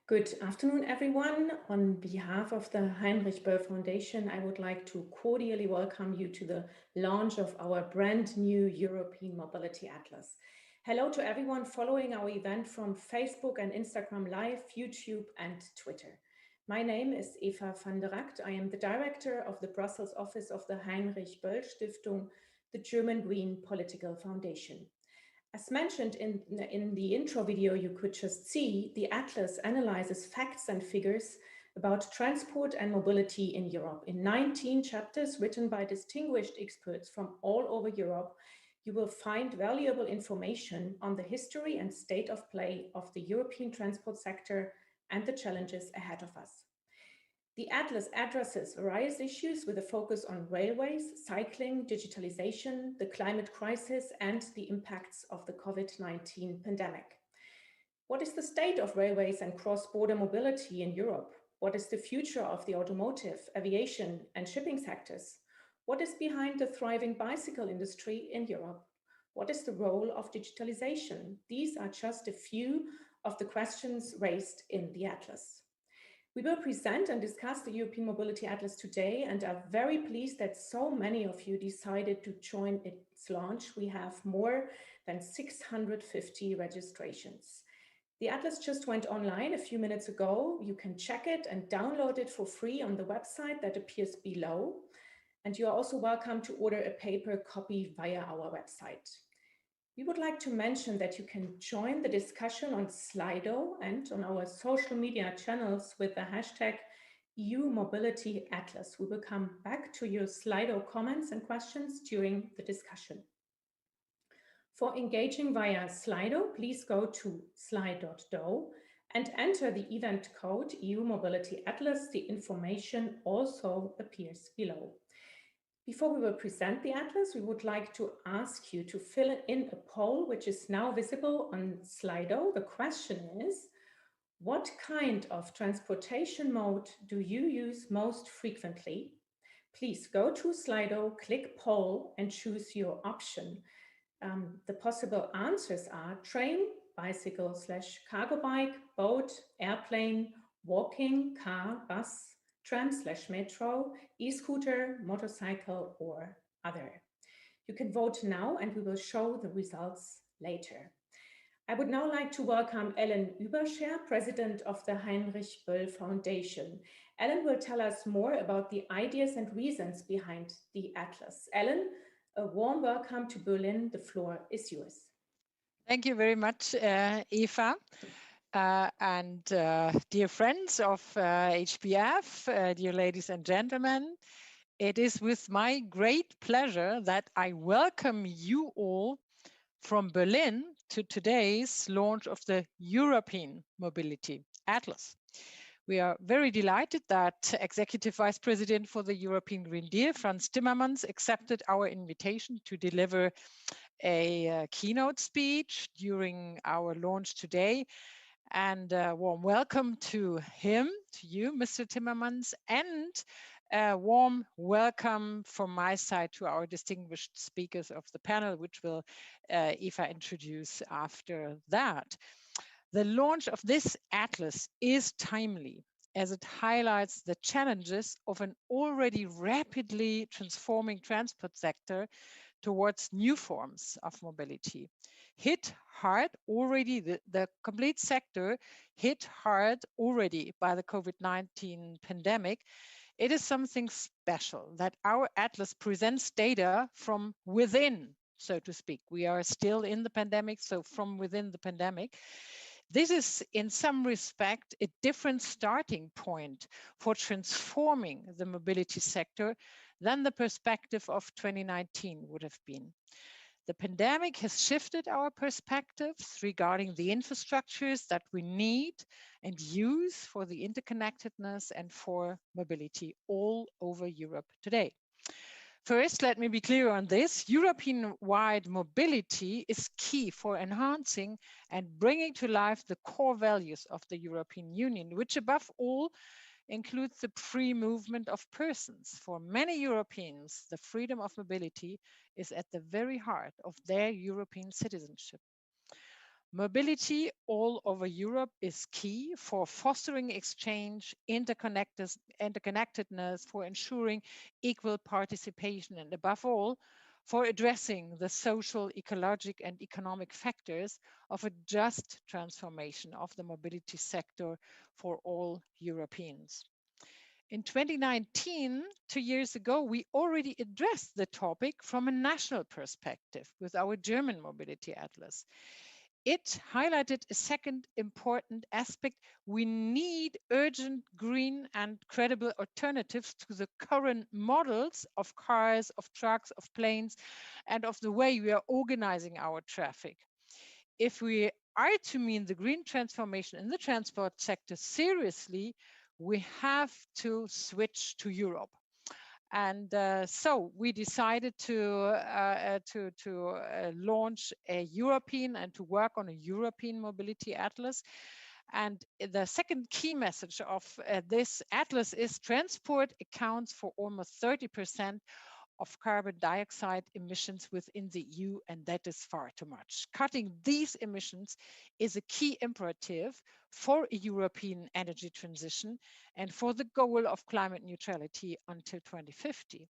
Good afternoon, everyone. On behalf of the Heinrich-Böll Foundation, I would like to cordially welcome you to the launch of our brand new European Mobility Atlas. Hello to everyone following our event from Facebook and Instagram Live, YouTube and Twitter. My name is Eva van der Rakt. I am the director of the Brussels office of the Heinrich-Böll-Stiftung, the German Green Political Foundation. As mentioned in the intro video you could just see, the Atlas analyzes facts and figures about transport and mobility in Europe. In 19 chapters written by distinguished experts from all over Europe, you will find valuable information on the history and state of play of the European transport sector and the challenges ahead of us. The Atlas addresses various issues with a focus on railways, cycling, digitalization, the climate crisis, and the impacts of the COVID-19 pandemic. What is the state of railways and cross-border mobility in Europe? What is the future of the automotive, aviation, and shipping sectors? What is behind the thriving bicycle industry in Europe? What is the role of digitalization? These are just a few of the questions raised in the Atlas. We will present and discuss the European Mobility Atlas today and are very pleased that so many of you decided to join its launch. We have more than 650 registrations. The Atlas just went online a few minutes ago. You can check it and download it for free on the website that appears below. And you are also welcome to order a paper copy via our website. We would like to mention that you can join the discussion on Slido and on our social media channels with the hashtag EU Mobility Atlas. We will come back to your Slido comments and questions during the discussion. For engaging via Slido, please go to slide.do and enter the event code EU Mobility Atlas. The information also appears below. Before we will present the Atlas, we would like to ask you to fill in a poll, which is now visible on Slido. The question is, what kind of transportation mode do you use most frequently? Please go to Slido, click poll and choose your option. The possible answers are train, bicycle / cargo bike, boat, airplane, walking, car, bus, tram / metro, e-scooter, motorcycle, or other. You can vote now and we will show the results later. I would now like to welcome Ellen Überscher, President of the Heinrich-Böll Foundation. Ellen will tell us more about the ideas and reasons behind the Atlas. Ellen, a warm welcome to Berlin. The floor is yours. Thank you very much, Eva. And dear friends of HBF, dear ladies and gentlemen, it is with my great pleasure that I welcome you all from Berlin to today's launch of the European Mobility Atlas. We are very delighted that Executive Vice President for the European Green Deal, Frans Timmermans, accepted our invitation to deliver a keynote speech during our launch today. And a warm welcome to him, to you, Mr. Timmermans, and a warm welcome from my side to our distinguished speakers of the panel, which will Eva introduce after that. The launch of this atlas is timely, as it highlights the challenges of an already rapidly transforming transport sector towards new forms of mobility. Hit hard already, the complete sector hit hard already by the COVID-19 pandemic. It is something special that our atlas presents data from within, so to speak. We are still in the pandemic, so from within the pandemic. This is, in some respect, a different starting point for transforming the mobility sector than the perspective of 2019 would have been. The pandemic has shifted our perspectives regarding the infrastructures that we need and use for the interconnectedness and for mobility all over Europe today. First, let me be clear on this. European-wide mobility is key for enhancing and bringing to life the core values of the European Union, which above all includes the free movement of persons. For many Europeans, the freedom of mobility is at the very heart of their European citizenship. Mobility all over Europe is key for fostering exchange, interconnectedness, for ensuring equal participation, and above all, for addressing the social, ecological, and economic factors of a just transformation of the mobility sector for all Europeans. In 2019, 2 years ago, we already addressed the topic from a national perspective with our German Mobility Atlas. It highlighted a second important aspect. We need urgent green and credible alternatives to the current models of cars, of trucks, of planes, and of the way we are organizing our traffic. If we are to mean the green transformation in the transport sector seriously, we have to switch to Europe. And so we decided to launch a European and to work on a European mobility atlas. And the second key message of this atlas is transport accounts for almost 30% of carbon dioxide emissions within the EU, and that is far too much. Cutting these emissions is a key imperative for a European energy transition and for the goal of climate neutrality until 2050.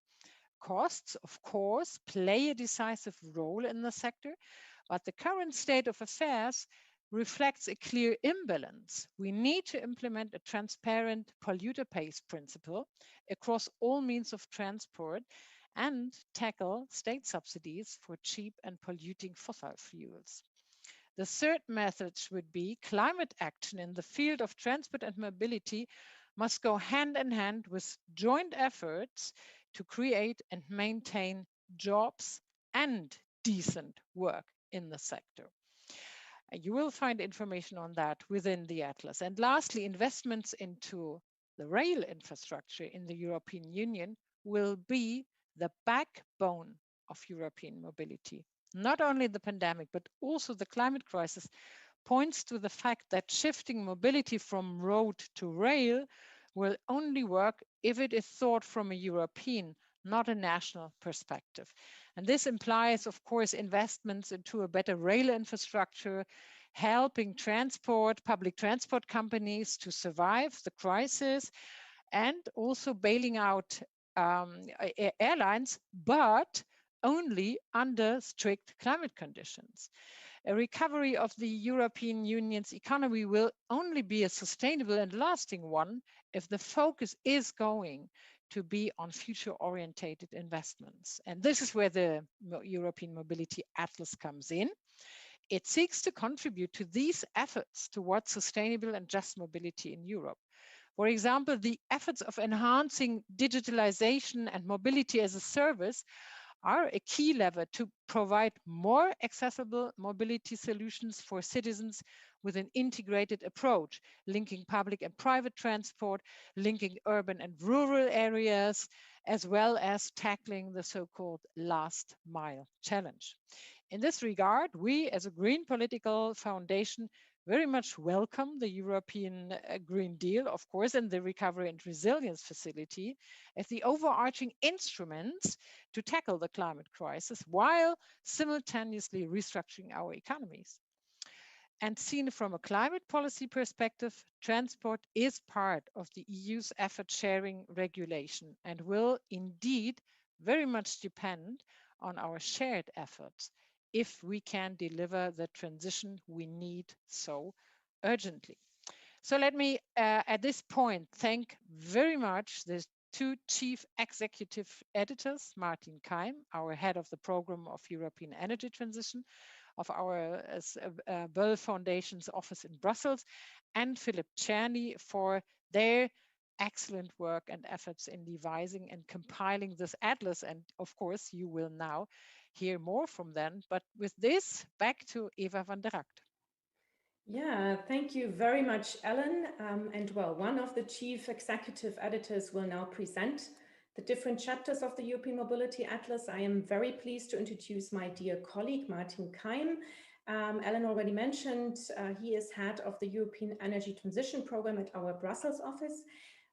Costs, of course, play a decisive role in the sector, but the current state of affairs reflects a clear imbalance. We need to implement a transparent polluter pays principle across all means of transport and tackle state subsidies for cheap and polluting fossil fuels. The third message would be climate action in the field of transport and mobility must go hand in hand with joint efforts to create and maintain jobs and decent work in the sector. You will find information on that within the Atlas. And lastly, investments into the rail infrastructure in the European Union will be the backbone of European mobility. Not only the pandemic, but also the climate crisis points to the fact that shifting mobility from road to rail will only work if it is thought from a European, not a national perspective. And this implies, of course, investments into a better rail infrastructure, helping public transport companies to survive the crisis, and also bailing out airlines, but only under strict climate conditions. A recovery of the European Union's economy will only be a sustainable and lasting one if the focus is going to be on future-orientated investments. And this is where the European Mobility Atlas comes in. It seeks to contribute to these efforts towards sustainable and just mobility in Europe. For example, the efforts of enhancing digitalization and mobility as a service are a key lever to provide more accessible mobility solutions for citizens with an integrated approach, linking public and private transport, linking urban and rural areas, as well as tackling the so-called last mile challenge. In this regard, we as a Green Political Foundation very much welcome the European Green Deal, of course, and the Recovery and Resilience Facility as the overarching instruments to tackle the climate crisis while simultaneously restructuring our economies. And seen from a climate policy perspective, transport is part of the EU's effort sharing regulation and will indeed very much depend on our shared efforts if we can deliver the transition we need so urgently. So let me, at this point, thank very much the two chief executive editors, Martin Keim, our head of the program of European Energy Transition, of our Böll Foundation's office in Brussels, and Philip Czerny for their excellent work and efforts in devising and compiling this atlas. And of course, you will now hear more from them. But with this, back to Eva van der Rakt. Yeah, thank you very much, Ellen. And well, one of the chief executive editors will now present the different chapters of the European Mobility Atlas. I am very pleased to introduce my dear colleague, Martin Keim. Ellen already mentioned, he is head of the European Energy Transition Program at our Brussels office.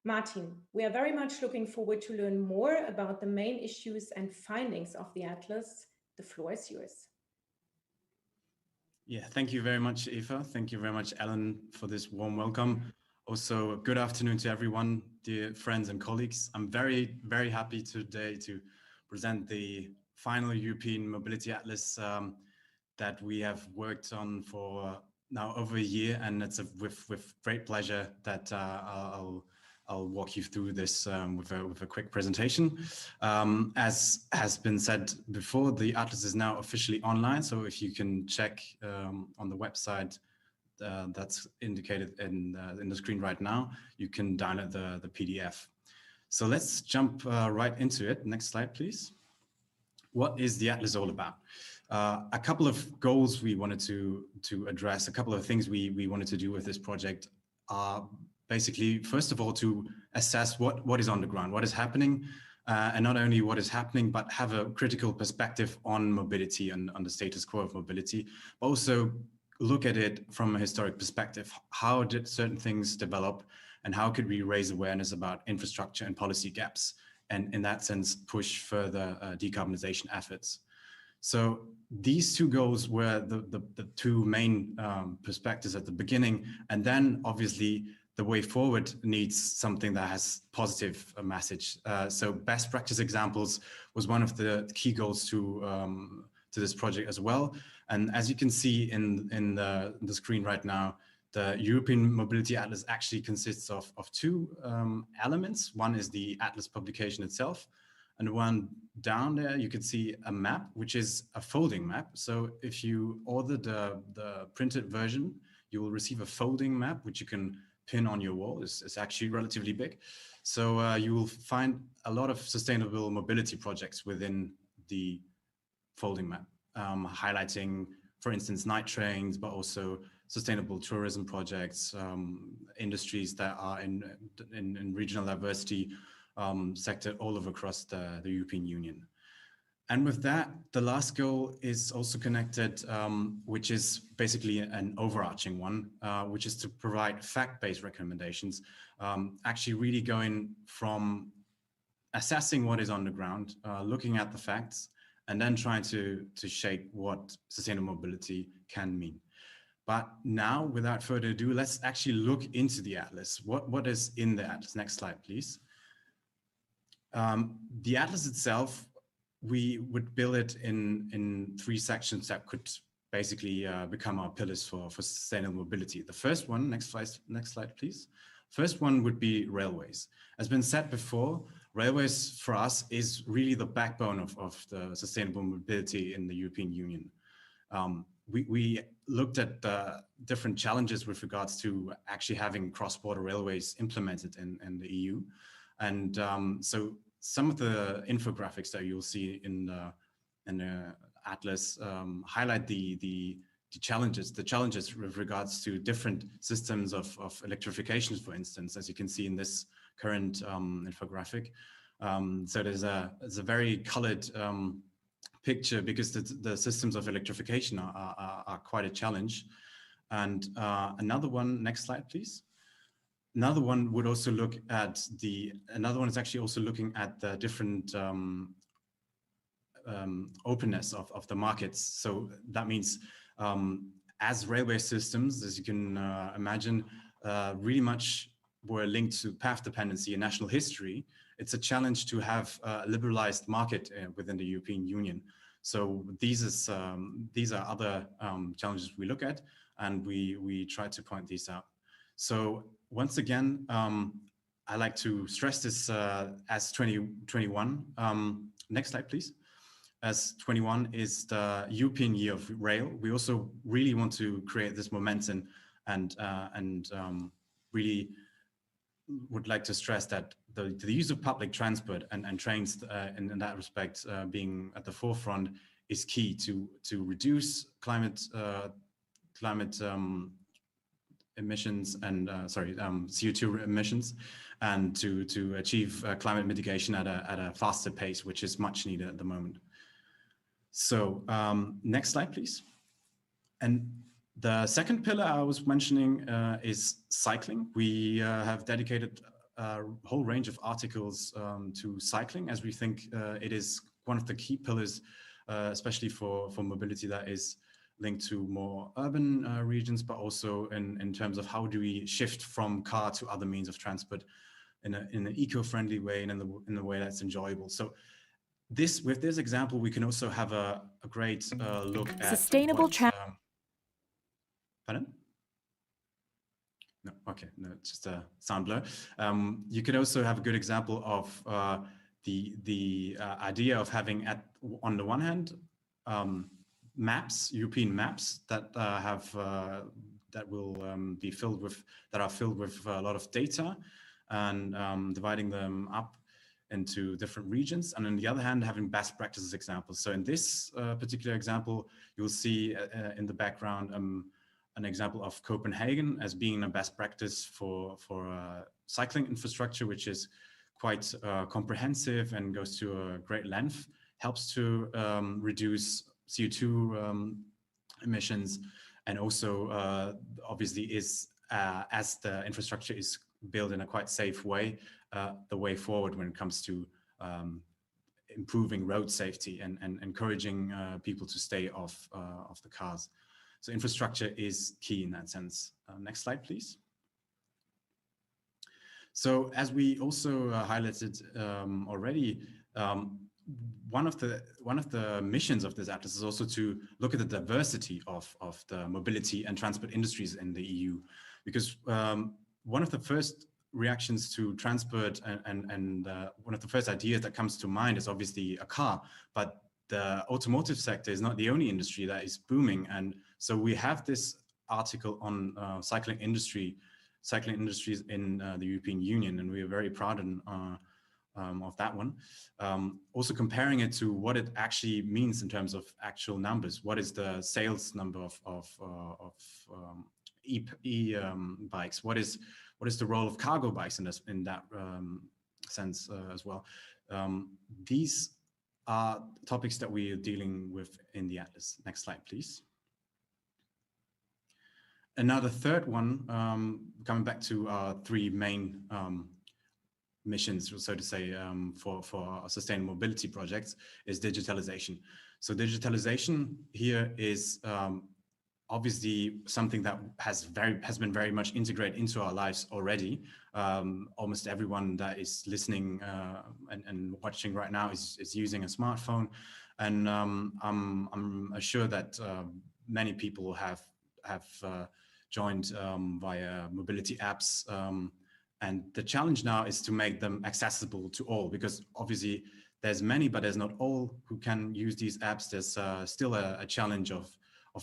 Martin, we are very much looking forward to learn more about the main issues and findings of the Atlas. The floor is yours. Yeah, thank you very much, Eva. Thank you very much, Ellen, for this warm welcome. Also, good afternoon to everyone, dear friends and colleagues. I'm very, very happy today to present the final European Mobility Atlas that we have worked on for now over a year, and it's with great pleasure that I'll walk you through this with a quick presentation. As has been said before, the Atlas is now officially online, so if you can check on the website that's indicated in the screen right now, you can download the PDF. So let's jump right into it. Next slide, please. What is the Atlas all about? A couple of goals we wanted to address, a couple of things we wanted to do with this project are basically, first of all, to assess what is on the ground, what is happening, and not only what is happening, but have a critical perspective on mobility and on the status quo of mobility, but also look at it from a historic perspective. How did certain things develop, and how could we raise awareness about infrastructure and policy gaps, and in that sense, push further decarbonization efforts? So these two goals were the two main perspectives at the beginning, and then obviously the way forward needs something that has positive message. So best practice examples was one of the key goals to this project as well. And as you can see in the screen right now, the European Mobility Atlas actually consists of two elements. One is the Atlas publication itself, and one down there you can see a map, which is a folding map. So if you order the printed version, you will receive a folding map, which you can pin on your wall. It's actually relatively big. So you will find a lot of sustainable mobility projects within the folding map, highlighting, for instance, night trains, but also sustainable tourism projects, industries that are in regional diversity sector all over across the European Union. And with that, the last goal is also connected, which is basically an overarching one, which is to provide fact-based recommendations, actually really going from assessing what is on the ground, looking at the facts, and then trying to shape what sustainable mobility can mean. But now, without further ado, let's actually look into the Atlas. What is in the Atlas? Next slide, please. The Atlas itself, we would build it in three sections that could basically become our pillars for sustainable mobility. The first one, next slide, please. First one would be railways. As been said before, railways for us is really the backbone of the sustainable mobility in the European Union. We looked at the different challenges with regards to actually having cross-border railways implemented in the EU. And so some of the infographics that you'll see in the Atlas highlight the challenges with regards to different systems of electrification, for instance, as you can see in this current infographic. So there's a very colored picture because the systems of electrification are quite a challenge. And another one, next slide, please. Another one would also look at another one is actually also looking at the different openness of the markets. So that means as railway systems, as you can imagine, really much were linked to path dependency and national history. It's a challenge to have a liberalized market within the European Union. So these are other challenges we look at, and we try to point these out. So once again, I like to stress this as 2021. Next slide, please. As 21 is the European Year of Rail, we also really want to create this momentum and really would like to stress that the use of public transport and trains in that respect being at the forefront is key to reduce climate emissions and CO2 emissions, and to achieve climate mitigation at a faster pace, which is much needed at the moment. So next slide, please. And the second pillar I was mentioning is cycling. We have dedicated a whole range of articles to cycling, as we think it is one of the key pillars, especially for mobility, that is linked to more urban regions, but also in terms of how do we shift from car to other means of transport in an eco-friendly way and in a way that's enjoyable. So with this example, we can also have a great look at sustainable pardon? No, okay, no, it's just a sound blur. You could also have a good example of the idea of having on the one hand maps, European maps that that will be filled with a lot of data, and dividing them up into different regions, and on the other hand having best practices examples. So in this particular example, you'll see in the background an example of Copenhagen as being a best practice for cycling infrastructure, which is quite comprehensive and goes to a great length, helps to reduce CO2 emissions, and also obviously is, as the infrastructure is built in a quite safe way, the way forward when it comes to improving road safety and encouraging people to stay off the cars. So infrastructure is key in that sense. Next slide, please. So as we also highlighted already, one of the missions of this atlas is also to look at the diversity of the mobility and transport industries in the EU, because one of the first reactions to transport and one of the first ideas that comes to mind is obviously a car, but the automotive sector is not the only industry that is booming. And so we have this article on cycling industries in the European Union, and we are very proud of that one. Also comparing it to what it actually means in terms of actual numbers. What is the sales number of e-bikes? What is the role of cargo bikes in that sense as well? These are topics that we are dealing with in the atlas. Next slide, please. Another third one, coming back to our three main missions, so to say, for our sustainable mobility projects, is digitalization. So digitalization here is obviously something that has been very much integrated into our lives already. Almost everyone that is listening and watching right now is using a smartphone, and I'm sure that many people have joined via mobility apps, and the challenge now is to make them accessible to all, because obviously there's many, but there's not all who can use these apps. There's still a challenge of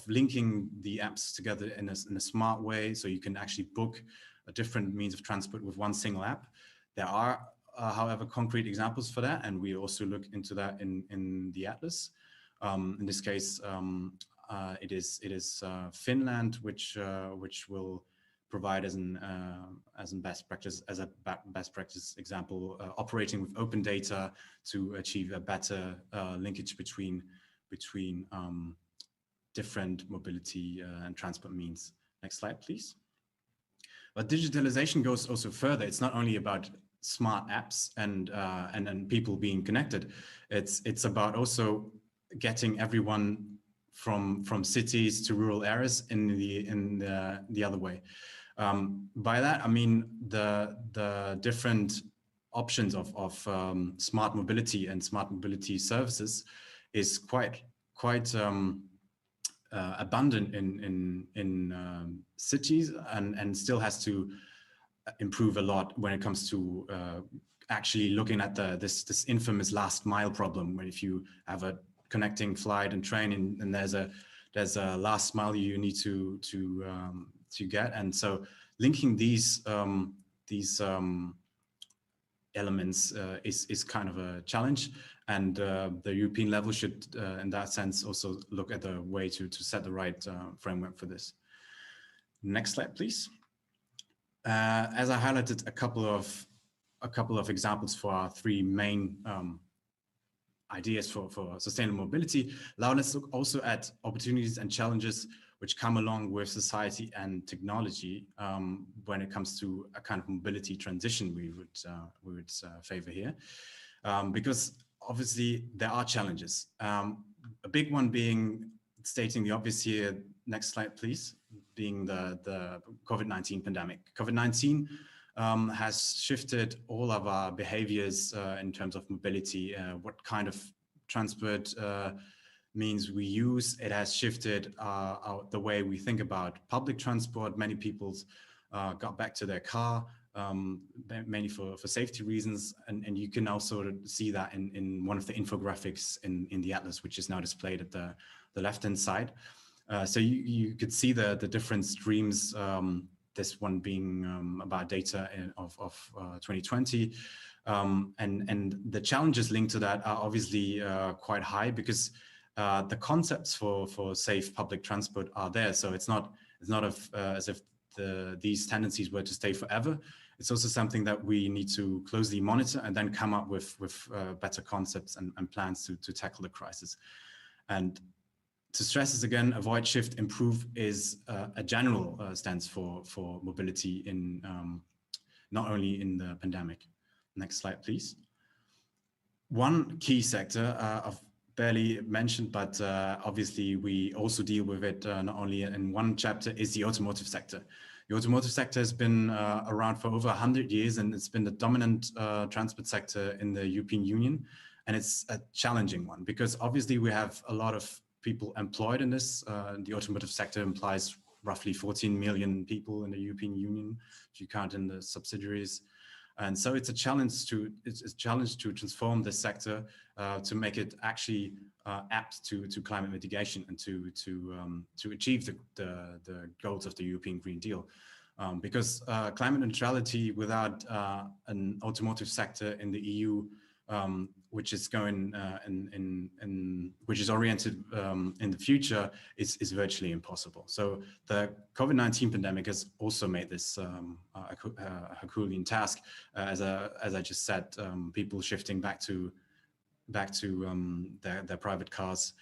linking the apps together in a smart way, so you can actually book a different means of transport with one single app. There are, however, concrete examples for that, and we also look into that in the atlas. In this case, it is Finland, which will provide as a best practice example, operating with open data to achieve a better linkage between different mobility and transport means. Next slide, please. But digitalization goes also further. It's not only about smart apps and people being connected. It's about also getting everyone from cities to rural areas in the other way. By that I mean the different options of smart mobility and smart mobility services is quite abundant in cities, and still has to improve a lot when it comes to actually looking at this infamous last mile problem, where if you have a connecting flight and train and there's a last mile you need to get, and so linking these elements is kind of a challenge, and the European level should in that sense also look at the way to set the right framework for this. Next slide, please. As I highlighted a couple of examples for our three main ideas for sustainable mobility, now let's look also at opportunities and challenges which come along with society and technology when it comes to a kind of mobility transition we would favor here, because obviously there are challenges. A big one being stating the obvious here, next slide, please, being the COVID-19 pandemic. COVID-19 has shifted all of our behaviors in terms of mobility, what kind of transport means we use. It has shifted the way we think about public transport. Many people got back to their car, mainly for safety reasons. And you can also see that in one of the infographics in the Atlas, which is now displayed at the left-hand side. So you could see the different streams, this one being about data of 2020. And the challenges linked to that are obviously quite high, because the concepts for safe public transport are there. So it's not as if these tendencies were to stay forever. It's also something that we need to closely monitor and then come up with better concepts and plans to tackle the crisis. And to stress this again, avoid, shift, improve is a general stance for mobility in not only in the pandemic. Next slide, please. One key sector I've barely mentioned, but obviously we also deal with it not only in one chapter, is the automotive sector. The automotive sector has been around for over 100 years, and it's been the dominant transport sector in the European Union. And it's a challenging one, because obviously we have a lot of people employed in this. The automotive sector implies roughly 14 million people in the European Union, if you count in the subsidiaries. And so it's a challenge to transform this sector to make it actually apt to climate mitigation and to achieve the goals of the European Green Deal. Because climate neutrality without an automotive sector in the EU, which is going which is oriented in the future, is virtually impossible. So the COVID-19 pandemic has also made this a Herculean task, as I just said, people shifting back to their private cars,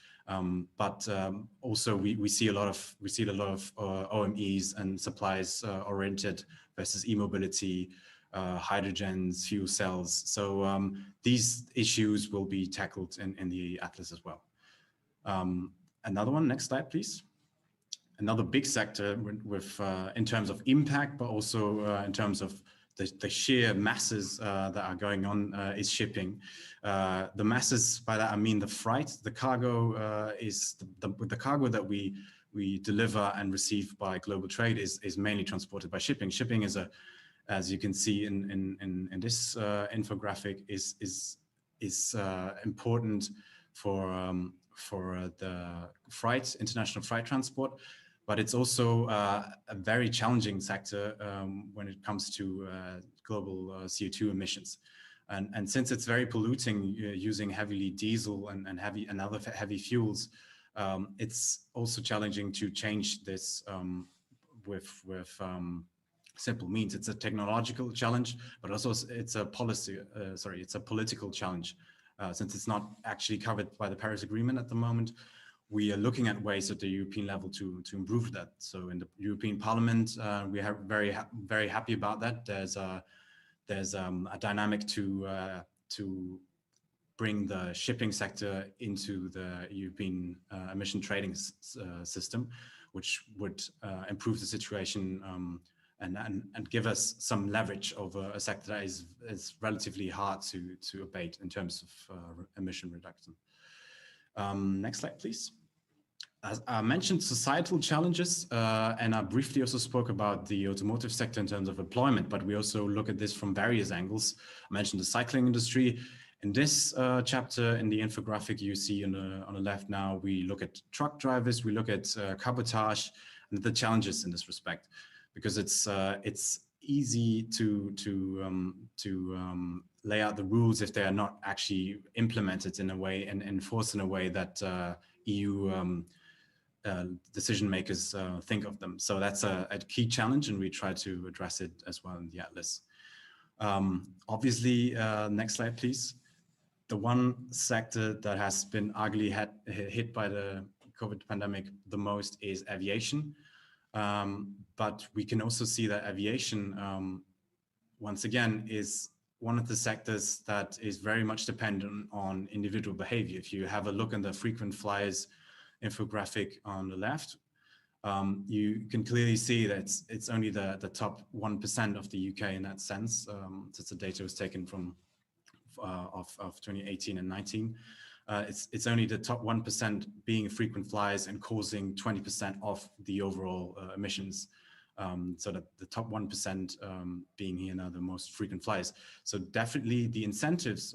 but also we see a lot of OMEs and supplies oriented versus e-mobility, hydrogens, fuel cells. So these issues will be tackled in the Atlas as well. Another one, next slide, please. Another big sector with in terms of impact, but also in terms of the sheer masses that are going on is shipping. The masses, by that I mean the freight, the cargo is the cargo that we deliver and receive by global trade is mainly transported by shipping. Shipping is as you can see in this infographic, is important for the international freight transport, but it's also a very challenging sector when it comes to global CO2 emissions. And since it's very polluting, using heavily diesel and other heavy fuels, it's also challenging to change this with simple means. It's a technological challenge, but also it's a political challenge. Since it's not actually covered by the Paris Agreement at the moment, we are looking at ways at the European level to improve that. So in the European Parliament, we are very happy about that. There's a dynamic to bring the shipping sector into the European emission trading system, which would improve the situation and give us some leverage over a sector that is relatively hard to abate in terms of emission reduction. Next slide, please. As I mentioned, societal challenges, and I briefly also spoke about the automotive sector in terms of employment, but we also look at this from various angles. I mentioned the cycling industry. In this chapter, in the infographic you see on the left now, we look at truck drivers, we look at cabotage and the challenges in this respect, because it's easy to lay out the rules if they are not actually implemented in a way and enforced in a way that EU decision makers think of them. So that's a key challenge, and we try to address it as well in the Atlas. Obviously, next slide, please. The one sector that has been ugly hit by the COVID pandemic the most is aviation. But we can also see that aviation, once again, is one of the sectors that is very much dependent on individual behavior. If you have a look at the frequent flyers infographic on the left, you can clearly see that it's only the top 1% of the UK in that sense, since the data was taken from of 2018 and 19. It's only the top 1% being frequent flyers and causing 20% of the overall emissions. So that the top 1% being here now the most frequent flyers. So definitely the incentives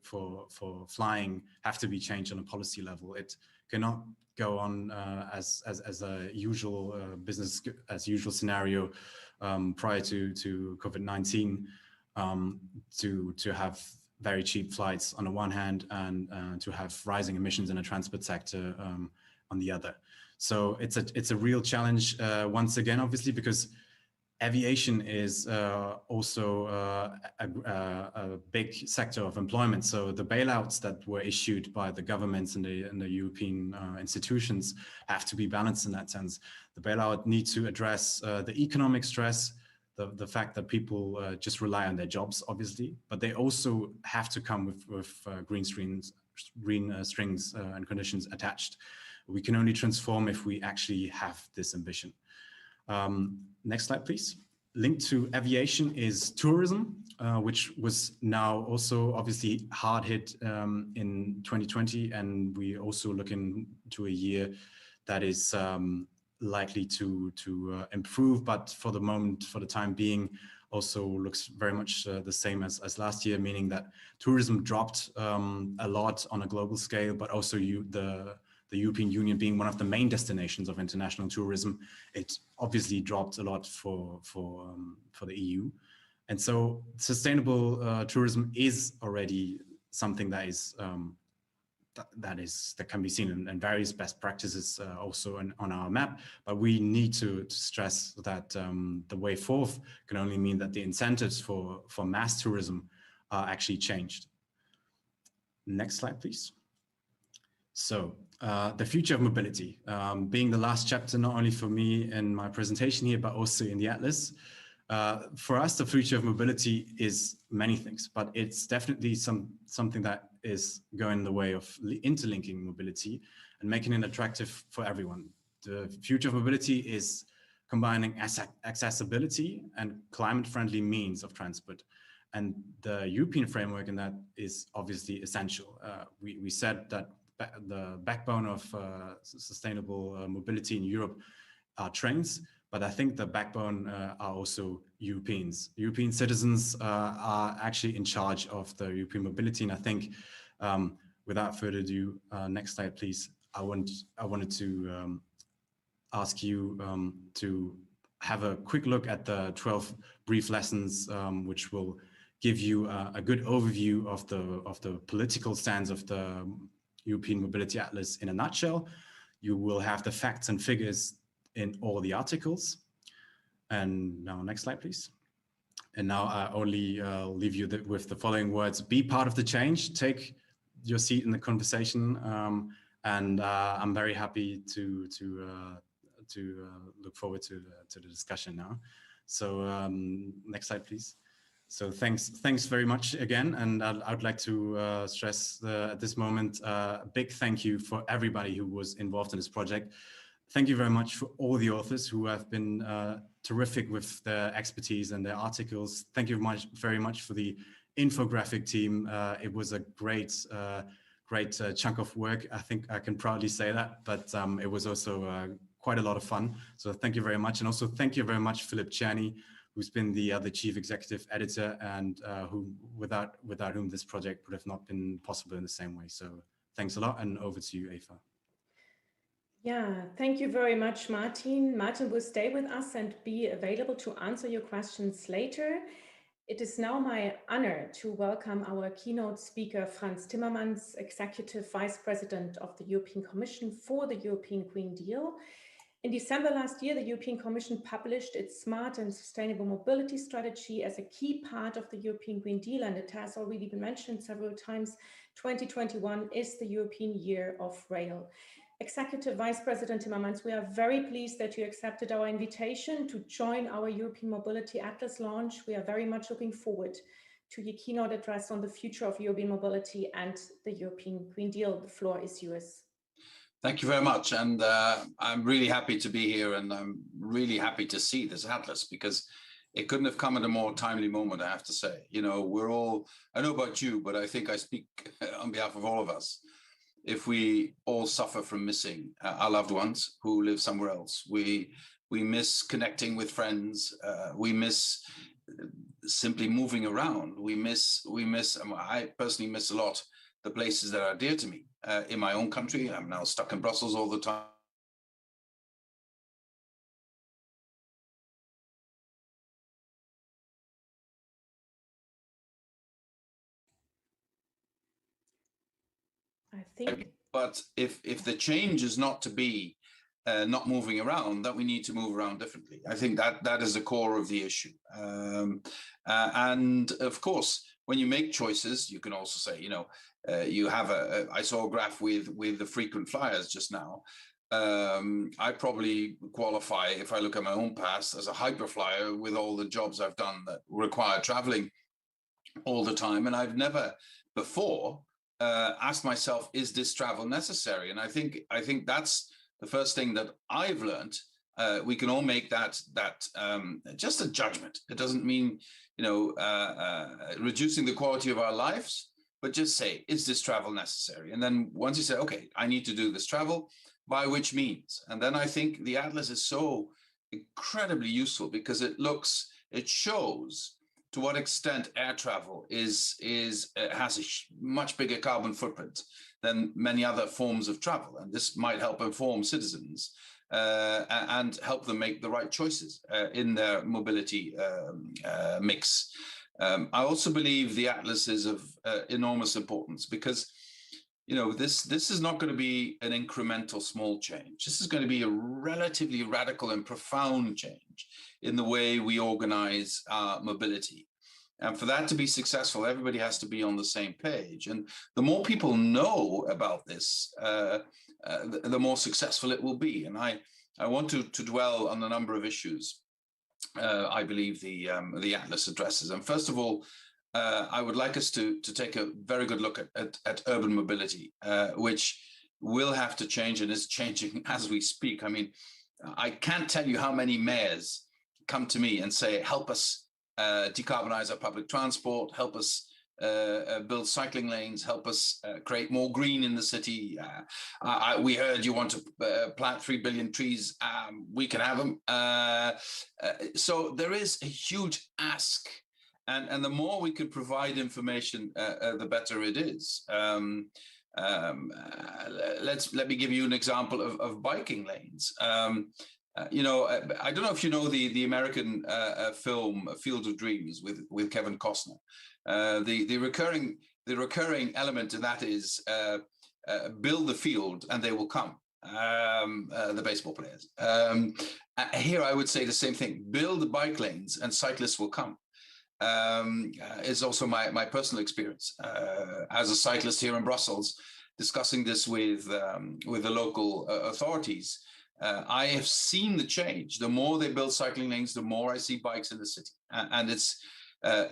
for flying have to be changed on a policy level. It cannot go on as a usual business as usual scenario prior to COVID-19 to have very cheap flights on the one hand and to have rising emissions in the transport sector on the other. So it's a real challenge once again, obviously, because aviation is also a big sector of employment. So the bailouts that were issued by the governments and the European institutions have to be balanced in that sense. The bailout needs to address the economic stress, the fact that people just rely on their jobs, obviously, but they also have to come with green strings and conditions attached. We can only transform if we actually have this ambition. Next slide, please. Linked to aviation is tourism, which was now also obviously hard hit in 2020, and we also look into a year that is likely to improve, but for the moment, for the time being, also looks very much the same as last year, meaning that tourism dropped a lot on a global scale, but also the European Union being one of the main destinations of international tourism, it obviously dropped a lot for the EU. And so sustainable tourism is already something that is that can be seen in various best practices also on our map, but we need to stress that the way forth can only mean that the incentives for mass tourism are actually changed. Next slide, please. So the future of mobility, being the last chapter, not only for me in my presentation here, but also in the Atlas. For us, the future of mobility is many things, but it's definitely something that is going the way of interlinking mobility and making it attractive for everyone. The future of mobility is combining accessibility and climate-friendly means of transport. And the European framework in that is obviously essential. We said that the backbone of sustainable mobility in Europe are trains, but I think the backbone are also Europeans. European citizens are actually in charge of the European mobility, and I think, without further ado, next slide, please. I wanted to ask you to have a quick look at the 12 brief lessons, which will give you a good overview of the political stance of the European Mobility Atlas in a nutshell. You will have the facts and figures in all the articles. And now next slide, please. And now I only leave you with the following words: be part of the change, take your seat in the conversation. And I'm very happy to look forward to the discussion now. So next slide, please. So thanks very much again. And I'd like to stress at this moment, a big thank you for everybody who was involved in this project. Thank you very much for all the authors who have been terrific with their expertise and their articles. Thank you very much for the infographic team. It was a great chunk of work. I think I can proudly say that, but it was also quite a lot of fun. So thank you very much. And also thank you very much, Philip Czerny, who's been the other chief executive editor and who without whom this project would have not been possible in the same way. So thanks a lot, and over to you, Eva. Yeah, thank you very much, Martin. Martin will stay with us and be available to answer your questions later. It is now my honor to welcome our keynote speaker, Frans Timmermans, Executive Vice President of the European Commission for the European Green Deal. In December last year, the European Commission published its Smart and Sustainable Mobility Strategy as a key part of the European Green Deal, and it has already been mentioned several times. 2021 is the European Year of Rail. Executive Vice President Timmermans, we are very pleased that you accepted our invitation to join our European Mobility Atlas launch. We are very much looking forward to your keynote address on the future of European mobility and the European Green Deal. The floor is yours. Thank you very much. And I'm really happy to be here, and I'm really happy to see this atlas, because it couldn't have come at a more timely moment, I have to say. You know, we're all, I know about you, but I think I speak on behalf of all of us. If we all suffer from missing our loved ones who live somewhere else, we miss connecting with friends, we miss simply moving around, I personally miss a lot the places that are dear to me. In my own country, I'm now stuck in Brussels all the time. I think. But if the change is not to be not moving around, that we need to move around differently. I think that is the core of the issue. And of course, when you make choices, you can also say, you know, you have I saw a graph with the frequent flyers just now. I probably qualify, if I look at my own past, as a hyperflyer with all the jobs I've done that require traveling all the time. And I've never before asked myself, is this travel necessary? And I think that's the first thing that I've learned. We can all make that just a judgment. It doesn't mean, you know, reducing the quality of our lives, but just say, is this travel necessary? And then once you say, okay, I need to do this travel, by which means? And then I think the Atlas is so incredibly useful, because it shows to what extent air travel has a much bigger carbon footprint than many other forms of travel. And this might help inform citizens and help them make the right choices in their mobility mix. I also believe the Atlas is of enormous importance, because, you know, this is not going to be an incremental small change. This is going to be a relatively radical and profound change in the way we organize our mobility. And for that to be successful, everybody has to be on the same page. And the more people know about this, the more successful it will be. And I want to dwell on a number of issues I believe the Atlas addresses. And first of all, I would like us to take a very good look at urban mobility, which will have to change and is changing as we speak. I mean, I can't tell you how many mayors come to me and say, help us decarbonize our public transport, help us build cycling lanes, help us create more green in the city. We heard you want to plant 3 billion trees. We can have them. So there is a huge ask. And the more we could provide information, the better it is. Let me give you an example of biking lanes. You know, I don't know if you know the American film Field of Dreams with Kevin Costner. The recurring element in that is build the field and they will come. The baseball players. Here, I would say the same thing: build the bike lanes and cyclists will come. Is also my personal experience as a cyclist here in Brussels, discussing this with the local authorities. I have seen the change. The more they build cycling lanes, the more I see bikes in the city, and it's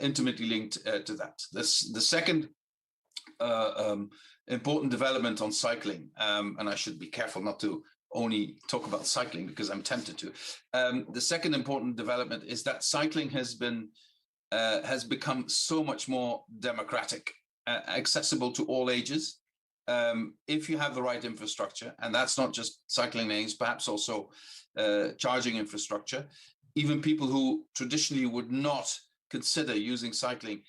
intimately linked to that. The second important development on cycling, and I should be careful not to only talk about cycling because I'm tempted to. The second important development is that cycling has become so much more democratic, accessible to all ages. If you have the right infrastructure, and that's not just cycling lanes, perhaps also charging infrastructure, even people who traditionally would not consider using cycling,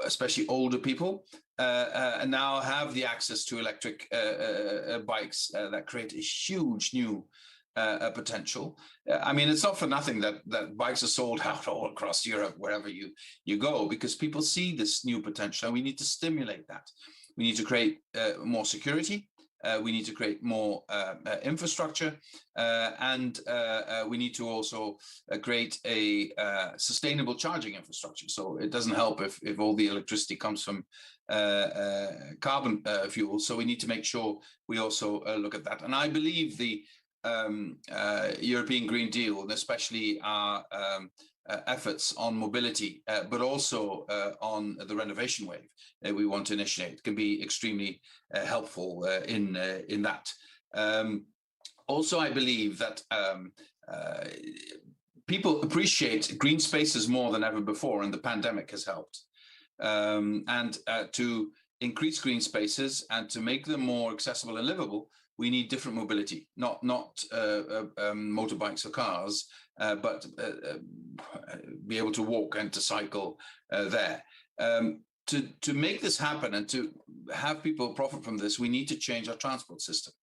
especially older people, now have the access to electric bikes that create a huge new potential. I mean, it's not for nothing that bikes are sold out all across Europe, wherever you go, because people see this new potential, and we need to stimulate that. We need to create more security. We need to create more infrastructure, and we need to also create a sustainable charging infrastructure. So it doesn't help if all the electricity comes from carbon fuel. So we need to make sure we also look at that. And I believe the European Green Deal, and especially our efforts on mobility, but also on the renovation wave that we want to initiate can be extremely helpful in that. Also, I believe that people appreciate green spaces more than ever before, and the pandemic has helped. And to increase green spaces and to make them more accessible and livable, we need different mobility, not motorbikes or cars, but be able to walk and to cycle there. To make this happen and to have people profit from this, we need to change our transport system.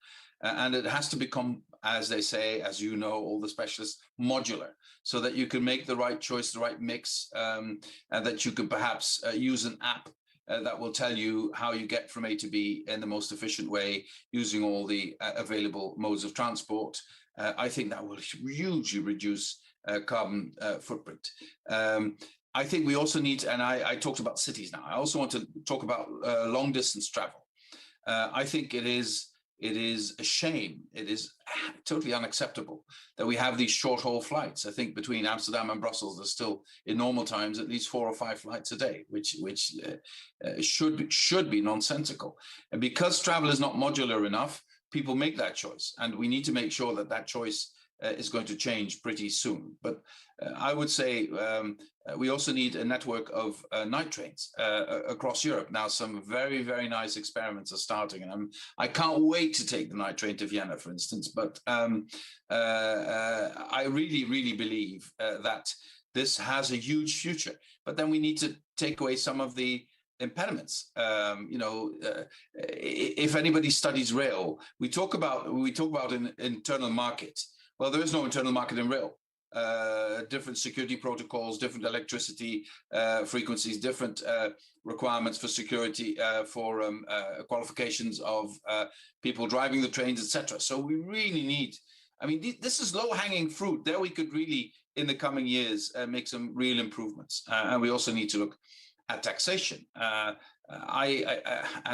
And it has to become, as they say, as you know, all the specialists, modular, so that you can make the right choice, the right mix, and that you can perhaps use an app that will tell you how you get from A to B in the most efficient way using all the available modes of transport. I think that will hugely reduce carbon footprint. I think we also need, and I talked about cities now, I also want to talk about long distance travel. I think it is a shame, it is totally unacceptable that we have these short haul flights. I think between Amsterdam and Brussels, there's still, in normal times, at least 4 or 5 flights a day, which should be nonsensical. And because travel is not modular enough, people make that choice. And we need to make sure that that choice is going to change pretty soon. But I would say we also need a network of night trains across Europe. Now, some very, very nice experiments are starting, and I can't wait to take the night train to Vienna, for instance. But I really, really believe that this has a huge future. But then we need to take away some of the impediments. If anybody studies rail, we talk about an internal market. Well, there is no internal market in rail. Different security protocols, different electricity frequencies, different requirements for security, for qualifications of people driving the trains, etc. So we really need, I mean, this is low-hanging fruit. There we could really, in the coming years, make some real improvements. And we also need to look at taxation. As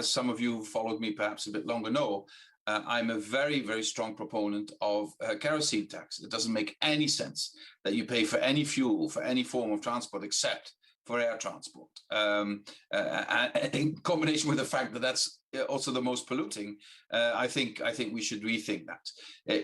some of you who followed me perhaps a bit longer know, I'm a very, very strong proponent of kerosene tax. It doesn't make any sense that you pay for any fuel, for any form of transport, except for air transport. In combination with the fact that that's also the most polluting, I think we should rethink that.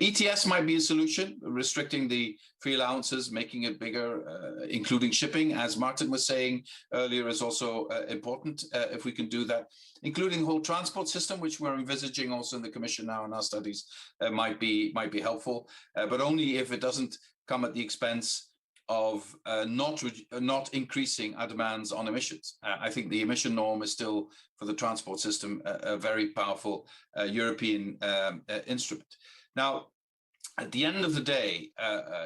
ETS might be a solution, restricting the free allowances, making it bigger, including shipping, as Martin was saying earlier, is also important if we can do that. Including the whole transport system, which we're envisaging also in the Commission now in our studies, might be helpful, but only if it doesn't come at the expense of not increasing our demands on emissions. I think the emission norm is still, for the transport system, a very powerful European instrument. Now, at the end of the day,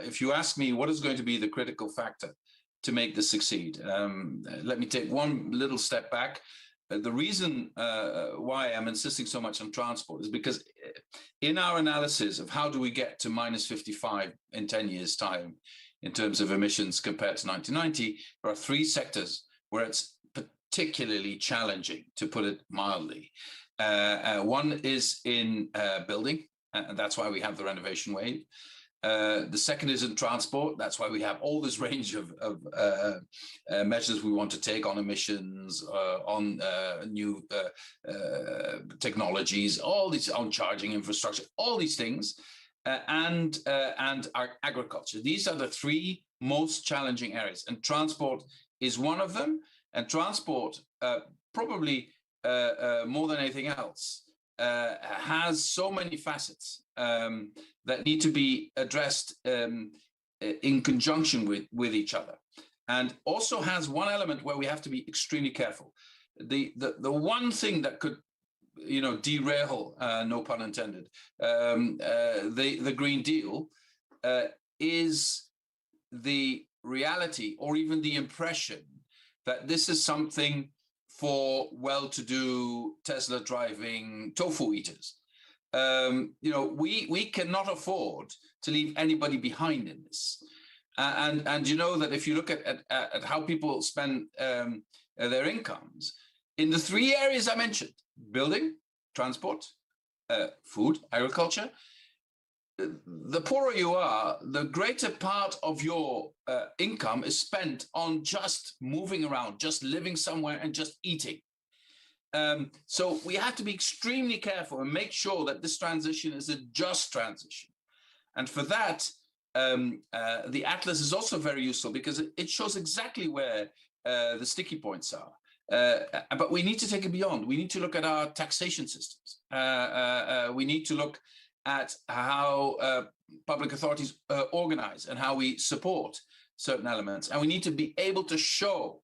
if you ask me what is going to be the critical factor to make this succeed, let me take one little step back. The reason why I'm insisting so much on transport is because in our analysis of how do we get to minus 55 in 10 years' time in terms of emissions compared to 1990, there are 3 sectors where it's particularly challenging, to put it mildly. One is in building, and that's why we have the renovation wave. The second is in transport. That's why we have all this range of measures we want to take on emissions, on new technologies, all these, on charging infrastructure, all these things, and our agriculture. These are the 3 most challenging areas, and transport is one of them. And transport, probably more than anything else, has so many facets that need to be addressed in conjunction with each other, and also has one element where we have to be extremely careful. The one thing that could, derail, no pun intended, the Green Deal is the reality, or even the impression, that this is something for well-to-do Tesla driving tofu eaters. We cannot afford to leave anybody behind in this. And you know that if you look at how people spend their incomes, in the 3 areas I mentioned, building, transport, food, agriculture, the poorer you are, the greater part of your income is spent on just moving around, just living somewhere and just eating. So we have to be extremely careful and make sure that this transition is a just transition. And for that, the Atlas is also very useful because it shows exactly where the sticky points are. But we need to take it beyond. We need to look at our taxation systems. We need to look at how public authorities organize and how we support certain elements. And we need to be able to show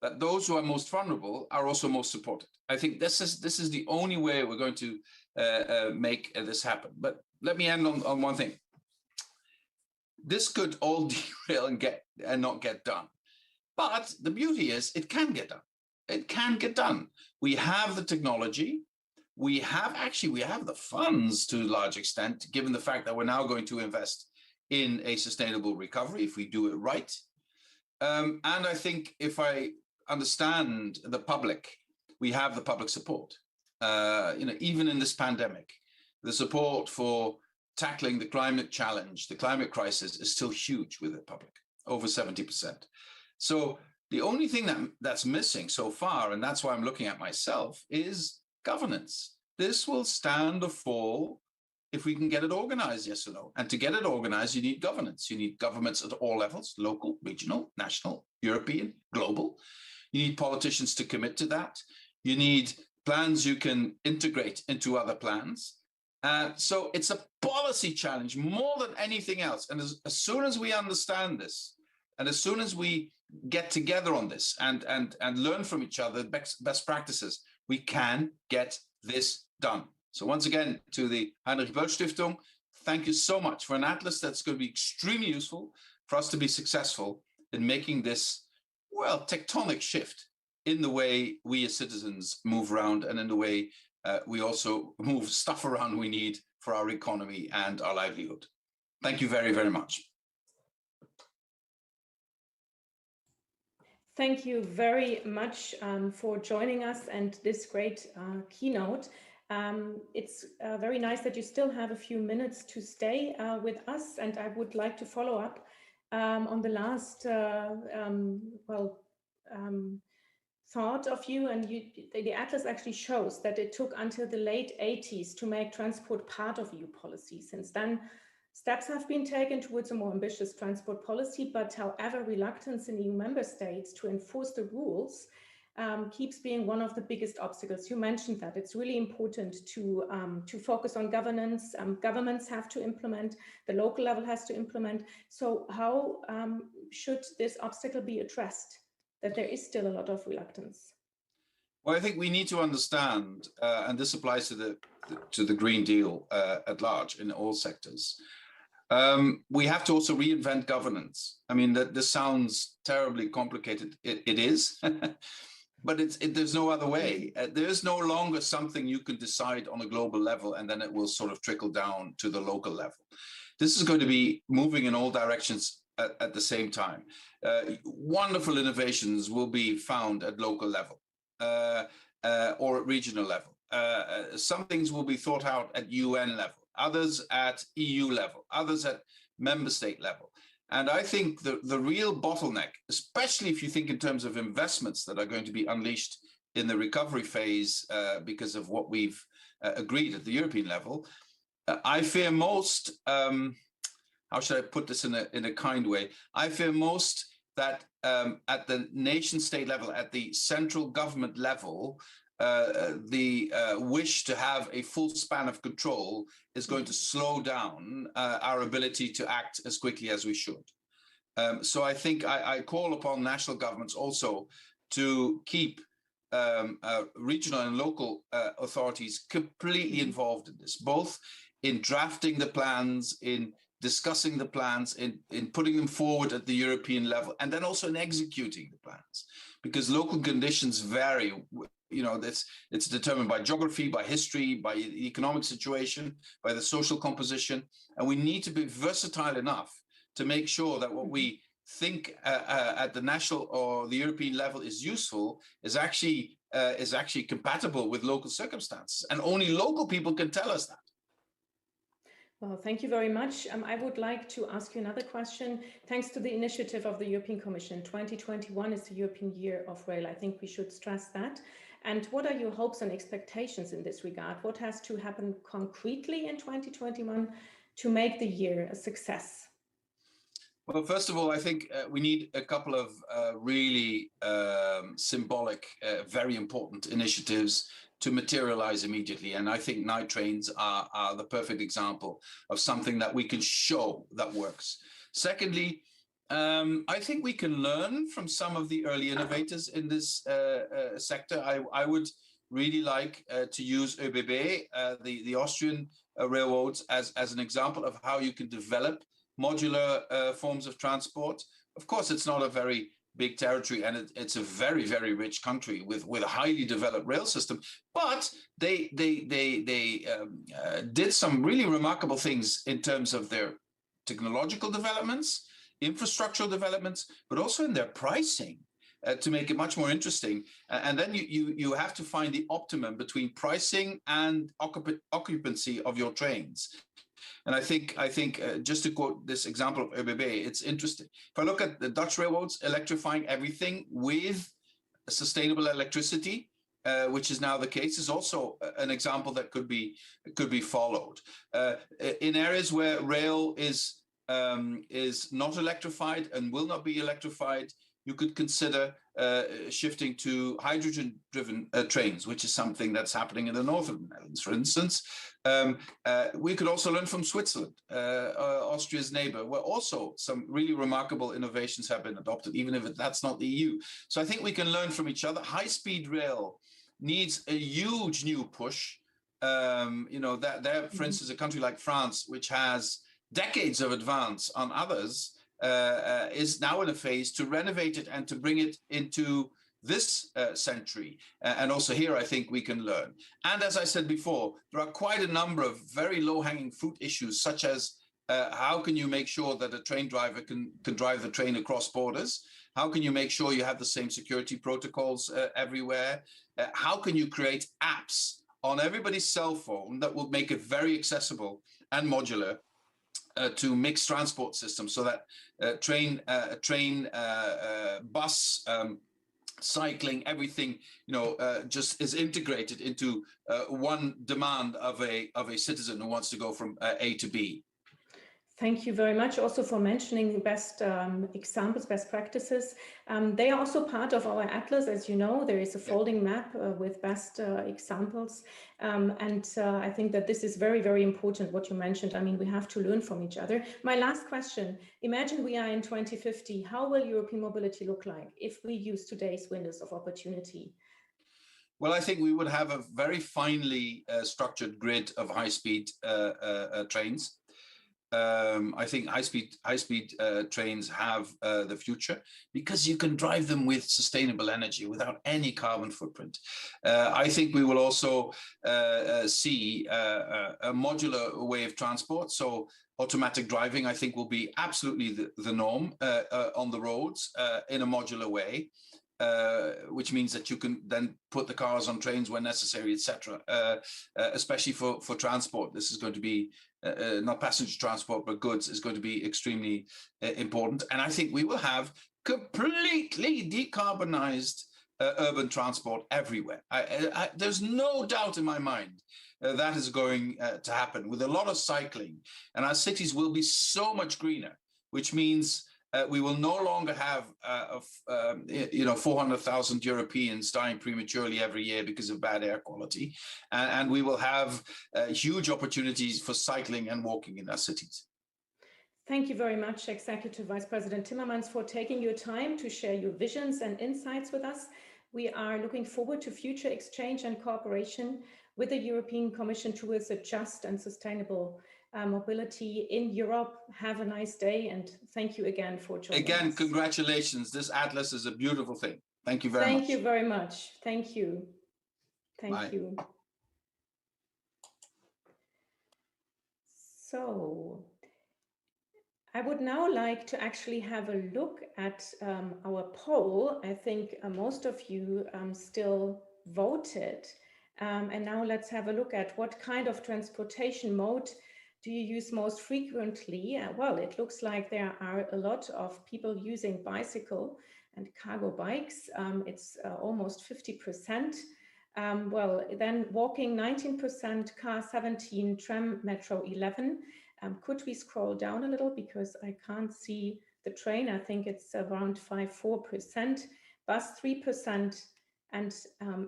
that those who are most vulnerable are also most supported. I think this is the only way we're going to make this happen. But let me end on one thing. This could all derail and not get done. But the beauty is it can get done. It can get done. We have the technology. We have the funds to a large extent, given the fact that we're now going to invest in a sustainable recovery if we do it right. And I think if I understand the public, we have the public support. Even in this pandemic, the support for tackling the climate challenge, the climate crisis, is still huge with the public, over 70%. So the only thing that's missing so far, and that's why I'm looking at myself, is governance. This will stand or fall if we can get it organized, yes or no. And to get it organized, you need governance. You need governments at all levels, local, regional, national, European, global. You need politicians to commit to that. You need plans you can integrate into other plans. So it's a policy challenge more than anything else. And as soon as we understand this, and as soon as we get together on this and learn from each other best practices, we can get this done. So once again, to the Heinrich-Böll-Stiftung, thank you so much for an atlas that's going to be extremely useful for us to be successful in making this, well, tectonic shift in the way we as citizens move around and in the way we also move stuff around we need for our economy and our livelihood. Thank you very, very much. Thank you very much for joining us and this great keynote. It's very nice that you still have a few minutes to stay with us, and I would like to follow up on the last thought of you. And the Atlas actually shows that it took until the late 80s to make transport part of EU policy. Since then, steps have been taken towards a more ambitious transport policy, but however, reluctance in EU member states to enforce the rules keeps being one of the biggest obstacles. You mentioned that it's really important to focus on governance. Governments have to implement, the local level has to implement. So how should this obstacle be addressed, that there is still a lot of reluctance? Well, I think we need to understand, and this applies to the Green Deal at large in all sectors. We have to also reinvent governance. I mean, this sounds terribly complicated. It is, but there's no other way. There is no longer something you can decide on a global level and then it will sort of trickle down to the local level. This is going to be moving in all directions at the same time. Wonderful innovations will be found at local level or at regional level. Some things will be thought out at UN level, others at EU level, others at member state level. And I think the real bottleneck, especially if you think in terms of investments that are going to be unleashed in the recovery phase because of what we've agreed at the European level, I fear most, how should I put this in a kind way? I fear most that at the nation state level, at the central government level, the wish to have a full span of control is going to slow down our ability to act as quickly as we should. So I think I call upon national governments also to keep regional and local authorities completely involved in this, both in drafting the plans, in discussing the plans, in putting them forward at the European level, and then also in executing the plans, because local conditions vary. You know, it's determined by geography, by history, by the economic situation, by the social composition, and we need to be versatile enough to make sure that what we think at the national or the European level is useful is actually compatible with local circumstances, and only local people can tell us that. Well, thank you very much. I would like to ask you another question. Thanks to the initiative of the European Commission, 2021 is the European Year of Rail. I think we should stress that. And what are your hopes and expectations in this regard? What has to happen concretely in 2021 to make the year a success? Well, first of all, I think we need a couple of really symbolic, very important initiatives to materialize immediately. And I think night trains are the perfect example of something that we can show that works. Secondly, I think we can learn from some of the early innovators in this sector. I would really like to use ÖBB, the Austrian railroads, as an example of how you can develop modular forms of transport. Of course, it's not a very big territory, and it's a very, very rich country with a highly developed rail system. But they did some really remarkable things in terms of their technological developments, infrastructural developments, but also in their pricing to make it much more interesting. And then you have to find the optimum between pricing and occupancy of your trains. And I think just to quote this example of ÖBB, it's interesting. If I look at the Dutch railroads electrifying everything with sustainable electricity, which is now the case, is also an example that could be followed. In areas where rail is not electrified and will not be electrified, you could consider shifting to hydrogen-driven trains, which is something that's happening in the north of the Netherlands, for instance. We could also learn from Switzerland, Austria's neighbor, where also some really remarkable innovations have been adopted, even if that's not the EU. So I think we can learn from each other. High-speed rail needs a huge new push. That for instance, a country like France, which has decades of advance on others, is now in a phase to renovate it and to bring it into this century. And also here, I think we can learn. And as I said before, there are quite a number of very low-hanging fruit issues, such as how can you make sure that a train driver can drive the train across borders? How can you make sure you have the same security protocols everywhere? How can you create apps on everybody's cell phone that will make it very accessible and modular to mixed transport systems, so that train, bus, cycling, everything, just is integrated into one demand of a citizen who wants to go from A to B. Thank you very much also for mentioning best examples, best practices. They are also part of our atlas. As you know, there is a folding map with best examples. I think that this is very, very important, what you mentioned. I mean, we have to learn from each other. My last question, imagine we are in 2050. How will European mobility look like if we use today's windows of opportunity? Well, I think we would have a very finely structured grid of high-speed trains. I think high-speed trains have the future because you can drive them with sustainable energy without any carbon footprint. I think we will also see a modular way of transport. So automatic driving, I think, will be absolutely the norm on the roads in a modular way. Which means that you can then put the cars on trains when necessary, etc. Especially for transport, this is going to be not passenger transport, but goods is going to be extremely important. And I think we will have completely decarbonized urban transport everywhere. There's no doubt in my mind that is going to happen with a lot of cycling, and our cities will be so much greener, which means we will no longer have 400,000 Europeans dying prematurely every year because of bad air quality, and we will have huge opportunities for cycling and walking in our cities. Thank you very much, Executive Vice President Timmermans, for taking your time to share your visions and insights with us. We are looking forward to future exchange and cooperation with the European Commission towards a just and sustainable mobility in Europe. Have a nice day, and thank you again for joining us. Again, congratulations. This atlas is a beautiful thing. Thank you very much. Thank you very much. Thank you. Thank you. So I would now like to actually have a look at our poll. I think most of you still voted. And now let's have a look at what kind of transportation mode do you use most frequently? Well, it looks like there are a lot of people using bicycle and cargo bikes. It's almost 50%. Well, then walking 19%, car 17, tram, metro 11. Could we scroll down a little because I can't see the train? I think it's around 4%, bus 3%, and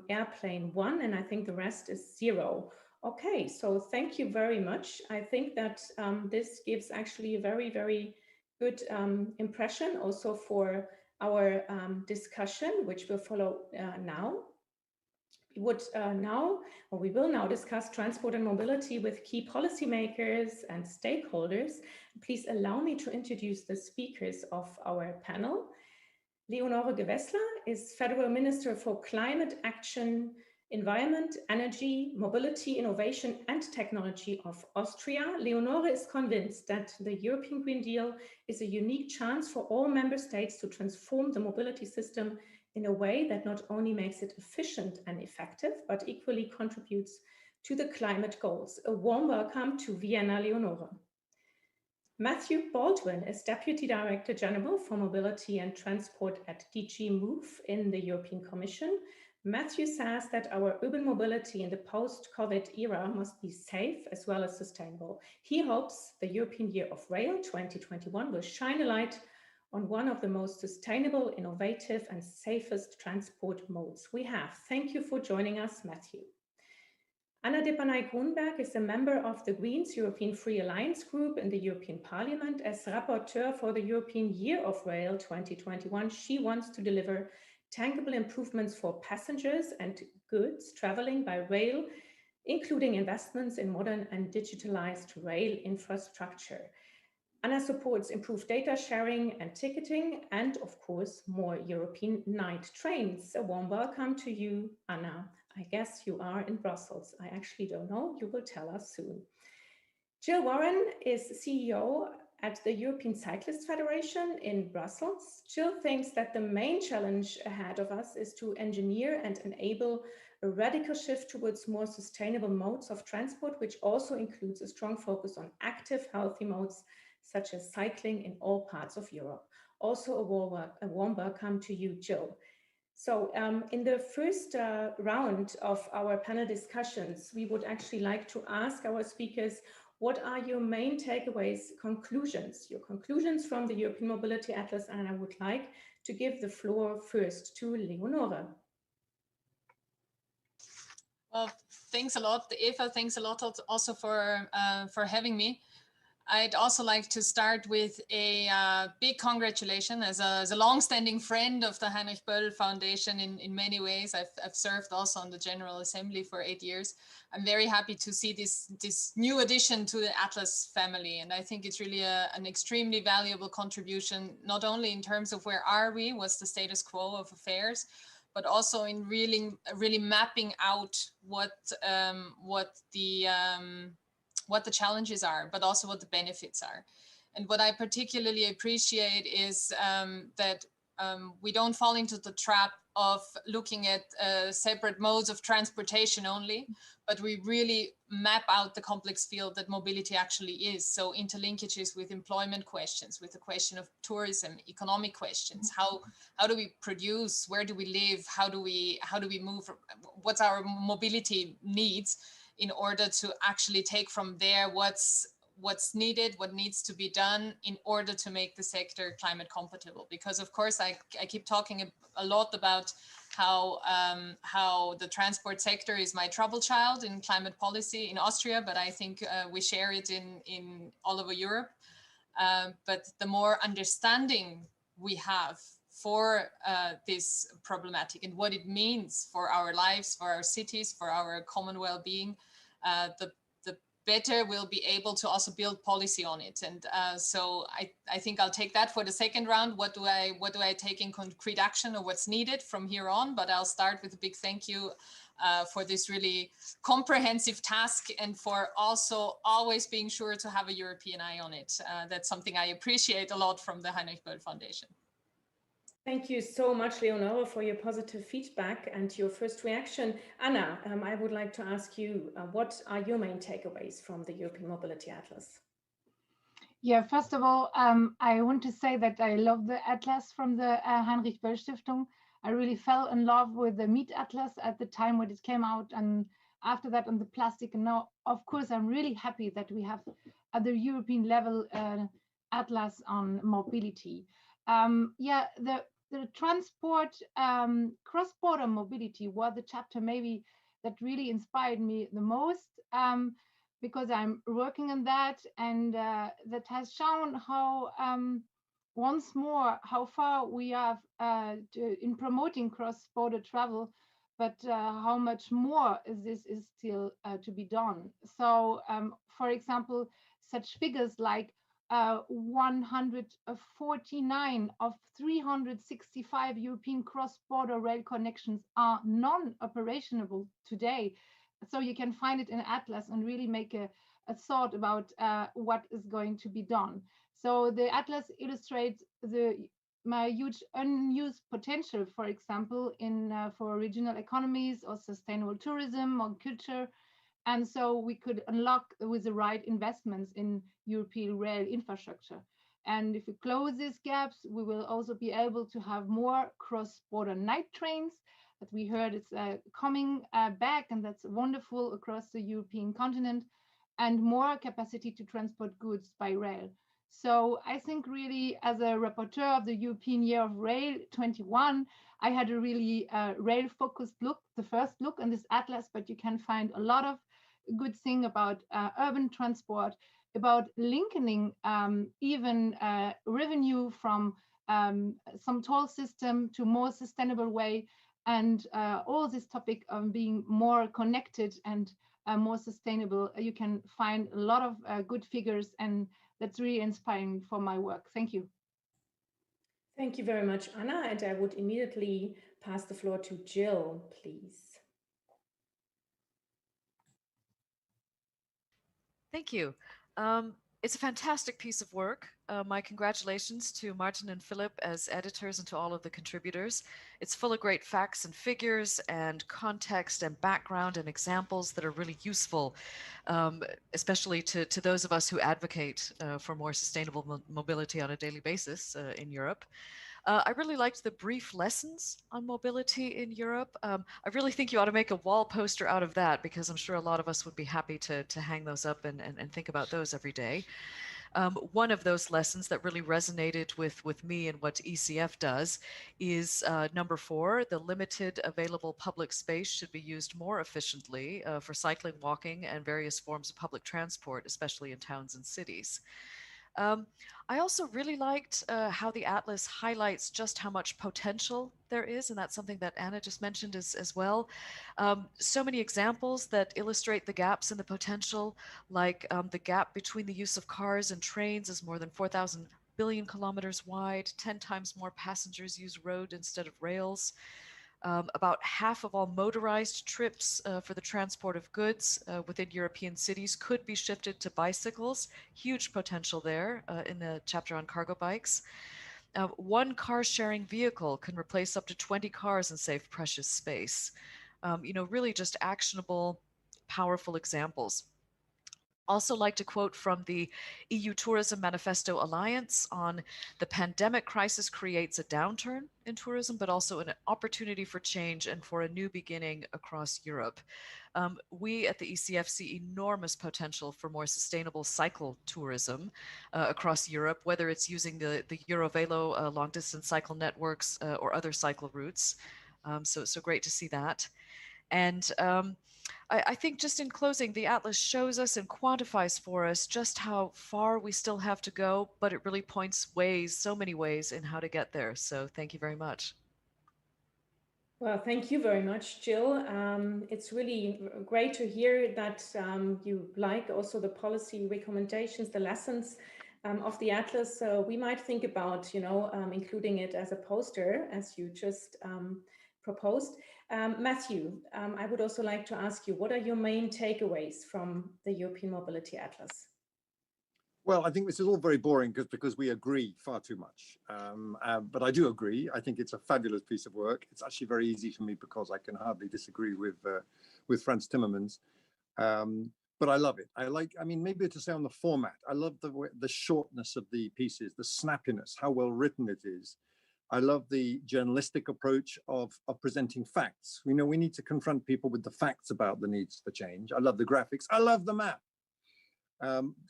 airplane 1, and I think the rest is 0. Okay, so thank you very much. I think that this gives actually a very, very good impression also for our discussion, which will follow now. We will now discuss transport and mobility with key policymakers and stakeholders. Please allow me to introduce the speakers of our panel. Leonore Gewessler is Federal Minister for Climate Action, Environment, Energy, Mobility, Innovation and Technology of Austria. Leonore is convinced that the European Green Deal is a unique chance for all member states to transform the mobility system in a way that not only makes it efficient and effective, but equally contributes to the climate goals. A warm welcome to Vienna, Leonore. Matthew Baldwin is Deputy Director General for Mobility and Transport at DG Move in the European Commission. Matthew says that our urban mobility in the post-COVID era must be safe as well as sustainable. He hopes the European Year of Rail 2021 will shine a light on one of the most sustainable, innovative and safest transport modes we have. Thank you for joining us, Matthew. Anna Depanay-Grunberg is a member of the Greens European Free Alliance Group in the European Parliament. As rapporteur for the European Year of Rail 2021, she wants to deliver tangible improvements for passengers and goods traveling by rail, including investments in modern and digitalized rail infrastructure. Anna supports improved data sharing and ticketing and, of course, more European night trains. A warm welcome to you, Anna. I guess you are in Brussels. I actually don't know. You will tell us soon. Jill Warren is CEO at the European Cyclist Federation in Brussels. Jill thinks that the main challenge ahead of us is to engineer and enable a radical shift towards more sustainable modes of transport, which also includes a strong focus on active, healthy modes, such as cycling in all parts of Europe. Also a warm welcome to you, Jill. So in the first round of our panel discussions, we would actually like to ask our speakers, what are your main takeaways, your conclusions from the European Mobility Atlas? And I would like to give the floor first to Leonore. Well, thanks a lot, Eva. Thanks a lot also for having me. I'd also like to start with a big congratulation as a long-standing friend of the Heinrich-Böll Foundation in many ways. I've served also on the General Assembly for 8 years. I'm very happy to see this new addition to the Atlas family. And I think it's really an extremely valuable contribution, not only in terms of where are we, what's the status quo of affairs, but also in really mapping out what the challenges are, but also what the benefits are. And what I particularly appreciate is that we don't fall into the trap of looking at separate modes of transportation only, but we really map out the complex field that mobility actually is. So interlinkages with employment questions, with the question of tourism, economic questions, how do we produce, where do we live, how do we move, what's our mobility needs, in order to actually take from there what's needed, what needs to be done in order to make the sector climate compatible. Because of course, I keep talking a lot about how the transport sector is my trouble child in climate policy in Austria, but I think we share it in all over Europe. But the more understanding we have for this problematic and what it means for our lives, for our cities, for our common well-being, the better we'll be able to also build policy on it. And so I think I'll take that for the second round. What do I take in concrete action, or what's needed from here on? But I'll start with a big thank you for this really comprehensive task, and for also always being sure to have a European eye on it. That's something I appreciate a lot from the Heinrich-Böll Foundation. Thank you so much, Leonora, for your positive feedback and your first reaction. Anna, I would like to ask you, what are your main takeaways from the European Mobility Atlas? Yeah, first of all, I want to say that I love the atlas from the Heinrich-Böll-Stiftung. I really fell in love with the meat atlas at the time when it came out, and after that on the plastic. And now, of course, I'm really happy that we have at the European level atlas on mobility. Yeah, the transport cross-border mobility was the chapter maybe that really inspired me the most. Because I'm working on that, and that has shown how once more how far we have in promoting cross-border travel, but how much more is still to be done. So, for example, such figures like 149 of 365 European cross-border rail connections are non-operational today. So you can find it in Atlas and really make a thought about what is going to be done. So the Atlas illustrates my huge unused potential, for example, in for regional economies or sustainable tourism or culture. And so we could unlock with the right investments in European rail infrastructure. And if we close these gaps, we will also be able to have more cross-border night trains that we heard it's coming back, and that's wonderful across the European continent, and more capacity to transport goods by rail. So I think really as a rapporteur of the European Year of Rail 21, I had a really rail-focused look, the first look on this atlas, but you can find a lot of good thing about urban transport, about linking even revenue from some toll system to more sustainable way, and all this topic of being more connected and more sustainable. You can find a lot of good figures, and that's really inspiring for my work. Thank you. Thank you very much, Anna. And I would immediately pass the floor to Jill, please. Thank you. It's a fantastic piece of work. My congratulations to Martin and Philip as editors and to all of the contributors. It's full of great facts and figures and context and background and examples that are really useful, especially to those of us who advocate for more sustainable mobility on a daily basis in Europe. I really liked the brief lessons on mobility in Europe. I really think you ought to make a wall poster out of that, because I'm sure a lot of us would be happy to hang those up and think about those every day. One of those lessons that really resonated with me and what ECF does is number 4, the limited available public space should be used more efficiently for cycling, walking, and various forms of public transport, especially in towns and cities. I also really liked how the Atlas highlights just how much potential there is, and that's something that Anna just mentioned as well. So many examples that illustrate the gaps in the potential, like the gap between the use of cars and trains is more than 4,000 billion kilometers wide, 10 times more passengers use road instead of rails. About half of all motorized trips for the transport of goods within European cities could be shifted to bicycles. Huge potential there in the chapter on cargo bikes. One car sharing vehicle can replace up to 20 cars and save precious space. Really just actionable, powerful examples. Also like to quote from the EU Tourism Manifesto Alliance on the pandemic crisis creates a downturn in tourism, but also an opportunity for change and for a new beginning across Europe. We at the ECF see enormous potential for more sustainable cycle tourism across Europe, whether it's using the Eurovelo long distance cycle networks or other cycle routes. So great to see that. And I think just in closing, the Atlas shows us and quantifies for us just how far we still have to go, but it really points so many ways in how to get there. So thank you very much. Well, thank you very much, Jill. It's really great to hear that you like also the policy recommendations, the lessons of the Atlas. So we might think about, including it as a poster, as you just proposed. Matthew, I would also like to ask you, what are your main takeaways from the European Mobility Atlas? Well, I think this is all very boring because we agree far too much. But I do agree. I think it's a fabulous piece of work. It's actually very easy for me because I can hardly disagree with Frans Timmermans. But I love it. I mean, maybe to say on the format, I love the shortness of the pieces, the snappiness, how well written it is. I love the journalistic approach of presenting facts. We know we need to confront people with the facts about the needs for change. I love the graphics. I love the map.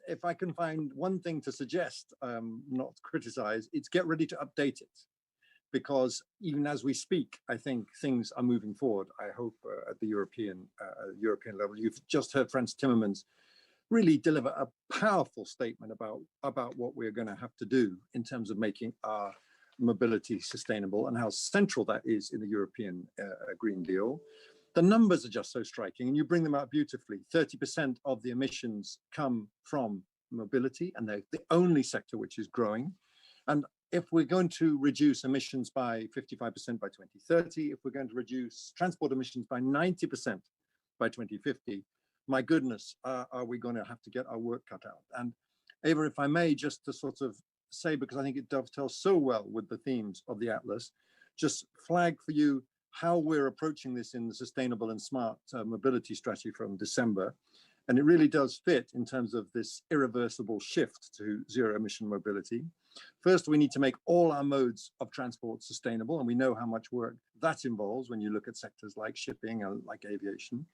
If I can find one thing to suggest, not criticize, it's get ready to update it. Because even as we speak, I think things are moving forward. I hope at the European level. You've just heard Frans Timmermans really deliver a powerful statement about what we're going to have to do in terms of making our mobility sustainable and how central that is in the European Green Deal. The numbers are just so striking, and you bring them out beautifully. 30% of the emissions come from mobility, and they're the only sector which is growing. And if we're going to reduce emissions by 55% by 2030, if we're going to reduce transport emissions by 90% by 2050, my goodness, are we going to have to get our work cut out? And Eva, if I may, just to sort of say, because I think it dovetails so well with the themes of the Atlas, just flag for you how we're approaching this in the sustainable and smart mobility strategy from December. And it really does fit in terms of this irreversible shift to zero emission mobility. First, we need to make all our modes of transport sustainable. And we know how much work that involves when you look at sectors like shipping and like aviation.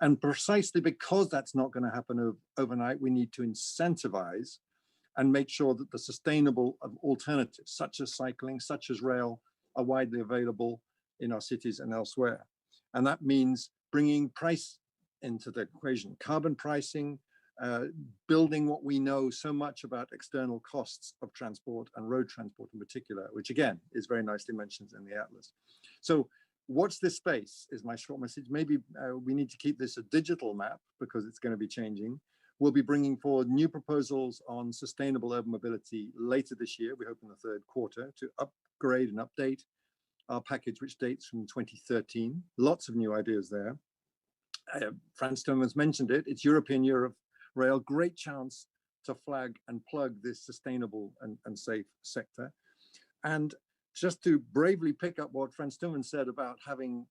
And precisely because that's not going to happen overnight, we need to incentivize and make sure that the sustainable alternatives, such as cycling, such as rail, are widely available in our cities and elsewhere. And that means bringing price into the equation, carbon pricing, building what we know so much about external costs of transport and road transport in particular, which again is very nicely mentioned in the Atlas. So watch this space is my short message. Maybe we need to keep this a digital map because it's going to be changing. We'll be bringing forward new proposals on sustainable urban mobility later this year, we hope in the third quarter, to upgrade and update our package, which dates from 2013. Lots of new ideas there. Frans Timmermans mentioned it. It's European Rail, great chance to flag and plug this sustainable and safe sector. And just to bravely pick up what Frans Timmermans said about having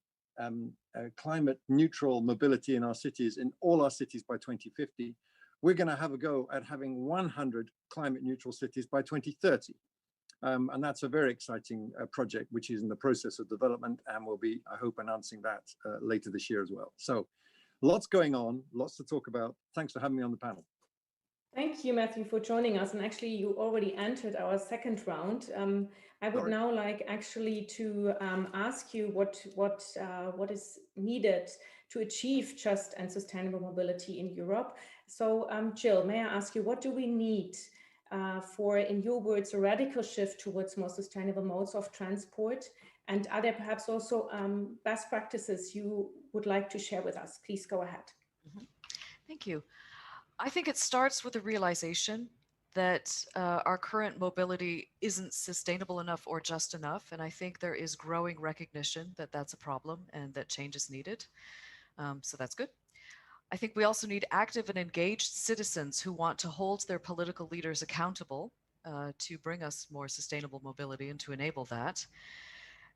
climate neutral mobility in our cities, in all our cities by 2050, we're going to have a go at having 100 climate neutral cities by 2030. And that's a very exciting project, which is in the process of development, and we'll be, I hope, announcing that later this year as well. So lots going on, lots to talk about. Thanks for having me on the panel. Thank you, Matthew, for joining us. And actually, you already entered our second round. I would now like actually to ask you what is needed to achieve just and sustainable mobility in Europe. So, Jill, may I ask you, what do we need for, in your words, a radical shift towards more sustainable modes of transport? And are there perhaps also best practices you would like to share with us? Please go ahead. Mm-hmm. Thank you. I think it starts with the realization that our current mobility isn't sustainable enough or just enough. And I think there is growing recognition that that's a problem and that change is needed. So that's good. I think we also need active and engaged citizens who want to hold their political leaders accountable to bring us more sustainable mobility and to enable that.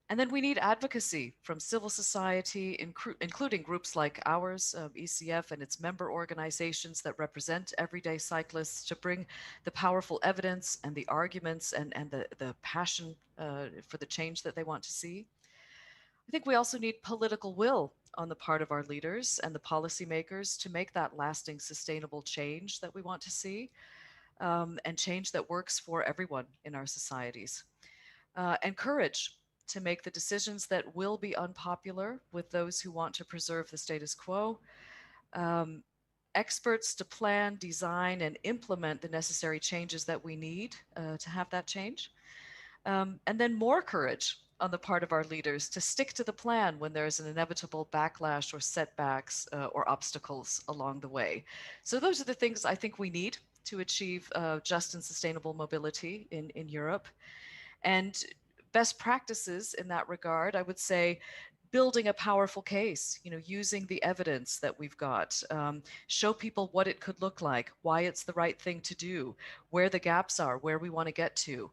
And then we need advocacy from civil society, including groups like ours, ECF and its member organizations that represent everyday cyclists, to bring the powerful evidence and the arguments and the passion for the change that they want to see. I think we also need political will on the part of our leaders and the policymakers to make that lasting, sustainable change that we want to see, and change that works for everyone in our societies. And courage to make the decisions that will be unpopular with those who want to preserve the status quo. Experts to plan, design, and implement the necessary changes that we need to have that change. And then more courage on the part of our leaders to stick to the plan when there's an inevitable backlash or setbacks or obstacles along the way. So those are the things I think we need to achieve just and sustainable mobility in Europe. And best practices in that regard, I would say, building a powerful case, using the evidence that we've got, show people what it could look like, why it's the right thing to do, where the gaps are, where we want to get to,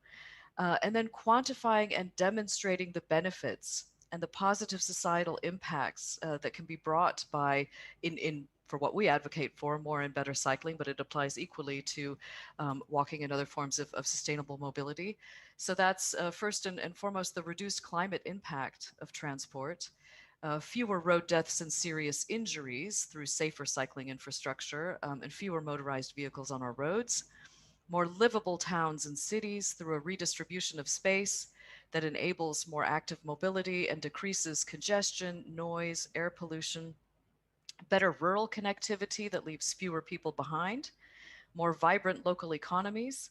and then quantifying and demonstrating the benefits and the positive societal impacts that can be brought by for what we advocate for, more and better cycling, but it applies equally to walking and other forms of sustainable mobility. So that's first and foremost the reduced climate impact of transport, fewer road deaths and serious injuries through safer cycling infrastructure, and fewer motorized vehicles on our roads, more livable towns and cities through a redistribution of space that enables more active mobility and decreases congestion, noise, air pollution, better rural connectivity that leaves fewer people behind, more vibrant local economies,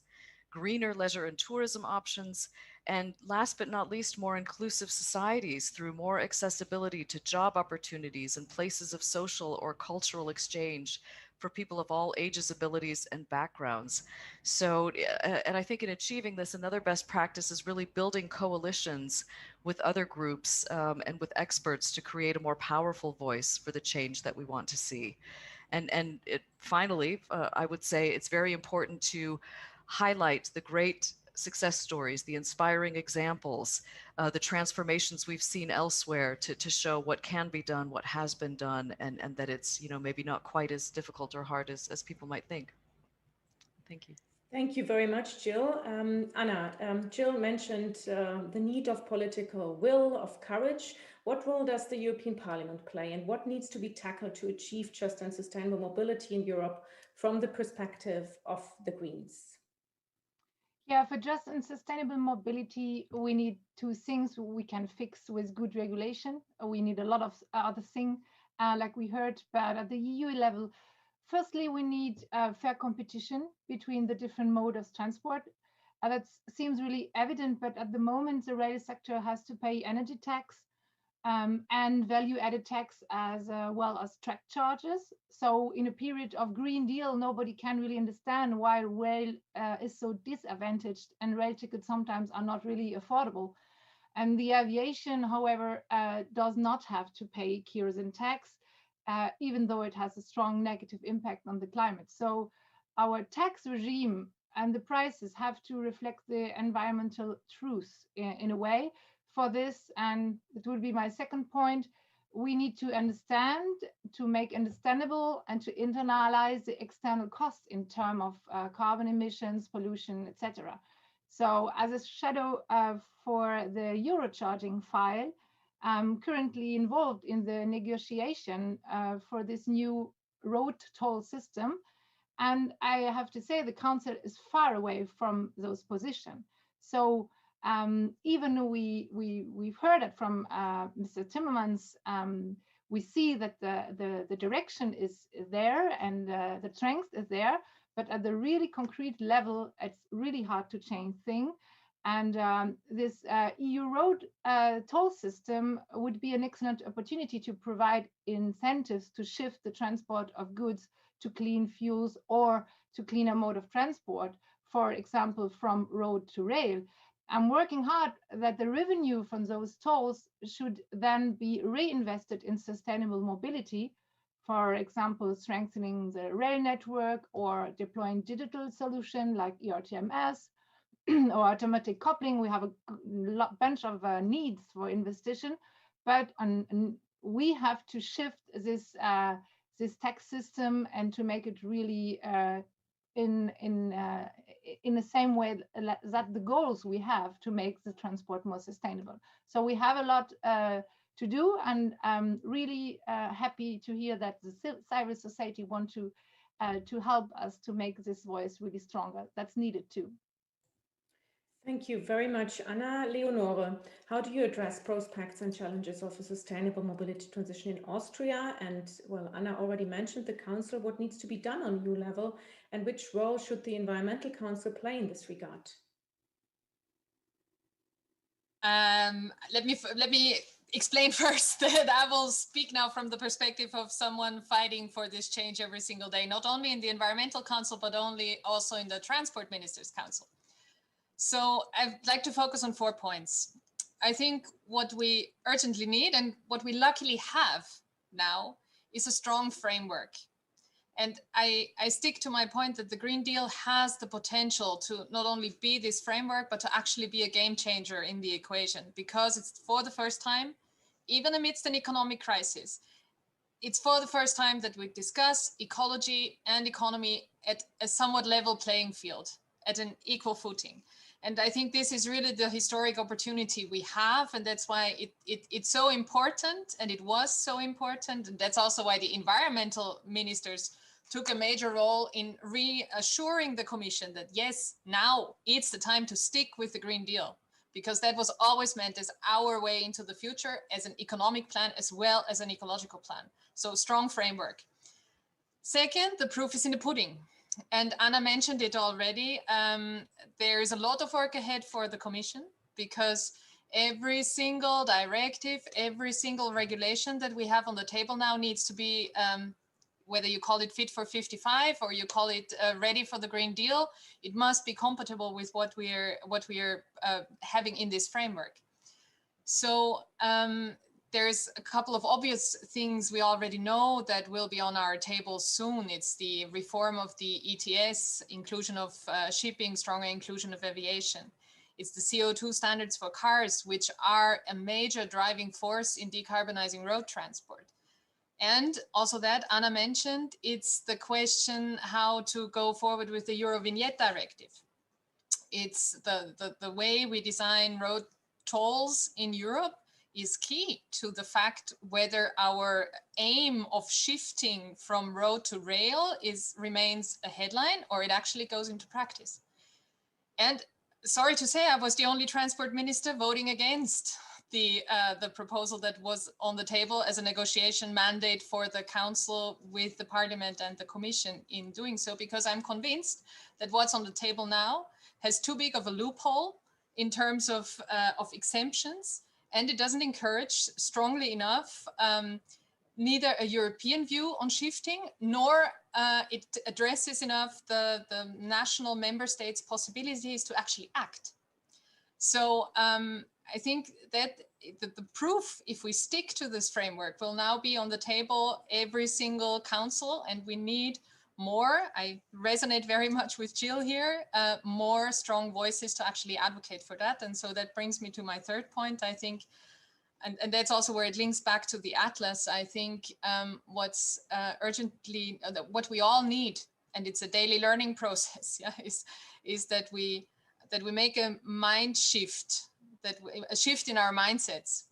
greener leisure and tourism options, and last but not least, more inclusive societies through more accessibility to job opportunities and places of social or cultural exchange for people of all ages, abilities, and backgrounds. So, and I think in achieving this, another best practice is really building coalitions with other groups and with experts to create a more powerful voice for the change that we want to see. And finally, I would say it's very important to highlight the great success stories, the inspiring examples, the transformations we've seen elsewhere to show what can be done, what has been done, and that it's maybe not quite as difficult or hard as people might think. Thank you. Thank you very much, Jill. Anna, Jill mentioned the need of political will, of courage. What role does the European Parliament play, and what needs to be tackled to achieve just and sustainable mobility in Europe from the perspective of the Greens? Yeah, for just and sustainable mobility, we need two things we can fix with good regulation. We need a lot of other things, like we heard, but at the EU level, firstly, we need fair competition between the different modes of transport. That seems really evident, but at the moment, the rail sector has to pay energy tax and value-added tax as well as track charges. So in a period of Green Deal, nobody can really understand why rail is so disadvantaged and rail tickets sometimes are not really affordable. And the aviation, however, does not have to pay kerosene tax, even though it has a strong negative impact on the climate. So our tax regime and the prices have to reflect the environmental truth in a way. For this, and it would be my second point, we need to understand, to make understandable and to internalize the external costs in terms of carbon emissions, pollution, etc. So as a shadow for the Eurocharging file, I'm currently involved in the negotiation for this new road toll system. And I have to say the council is far away from those positions. So even though we've heard it from Mr. Timmermans, we see that the direction is there and the strength is there, but at the really concrete level, it's really hard to change things. And this EU road toll system would be an excellent opportunity to provide incentives to shift the transport of goods to clean fuels or to cleaner mode of transport, for example, from road to rail. I'm working hard that the revenue from those tolls should then be reinvested in sustainable mobility, for example, strengthening the rail network or deploying digital solutions like ERTMS or automatic coupling. We have a bunch of needs for investigation, but we have to shift this tax system and to make it really in the same way that the goals we have to make the transport more sustainable. So we have a lot to do, and I'm really happy to hear that the civil society want to help us to make this voice really stronger. That's needed too. Thank you very much, Anna. Leonore, how do you address prospects and challenges of a sustainable mobility transition in Austria? And well, Anna already mentioned the council. What needs to be done on EU level, and which role should the Environmental Council play in this regard? Let me explain first that I will speak now from the perspective of someone fighting for this change every single day, not only in the Environmental Council, but also in the Transport Ministers' Council. So I'd like to focus on 4 points. I think what we urgently need and what we luckily have now is a strong framework. And I stick to my point that the Green Deal has the potential to not only be this framework, but to actually be a game changer in the equation, because it's for the first time, even amidst an economic crisis, it's for the first time that we discuss ecology and economy at a somewhat level playing field, at an equal footing. And I think this is really the historic opportunity we have. And that's why it's so important. And it was so important. And that's also why the environmental ministers took a major role in reassuring the Commission that, yes, now it's the time to stick with the Green Deal, because that was always meant as our way into the future, as an economic plan as well as an ecological plan. So strong framework. Second, the proof is in the pudding. And Anna mentioned it already. There is a lot of work ahead for the Commission, because every single directive, every single regulation that we have on the table now needs to be, whether you call it Fit for 55 or you call it ready for the Green Deal, it must be compatible with what we are having in this framework. So there's a couple of obvious things we already know that will be on our table soon. It's the reform of the ETS, inclusion of shipping, stronger inclusion of aviation. It's the CO2 standards for cars, which are a major driving force in decarbonizing road transport. And also that Anna mentioned, it's the question how to go forward with the Eurovignette directive. It's the way we design road tolls in Europe is key to the fact whether our aim of shifting from road to rail remains a headline or it actually goes into practice. And sorry to say, I was the only transport minister voting against the proposal that was on the table as a negotiation mandate for the council with the parliament and the commission in doing so, because I'm convinced that what's on the table now has too big of a loophole in terms of exemptions, and it doesn't encourage strongly enough neither a European view on shifting, nor it addresses enough the national member states' possibilities to actually act. So I think that the proof, if we stick to this framework, will now be on the table every single council, and we need more. I resonate very much with Jill here, more strong voices to actually advocate for that. And so that brings me to my third point, I think, and that's also where it links back to the Atlas. I think what's urgently, what we all need, and it's a daily learning process, yeah, is that we make a mind shift, a shift in our mindsets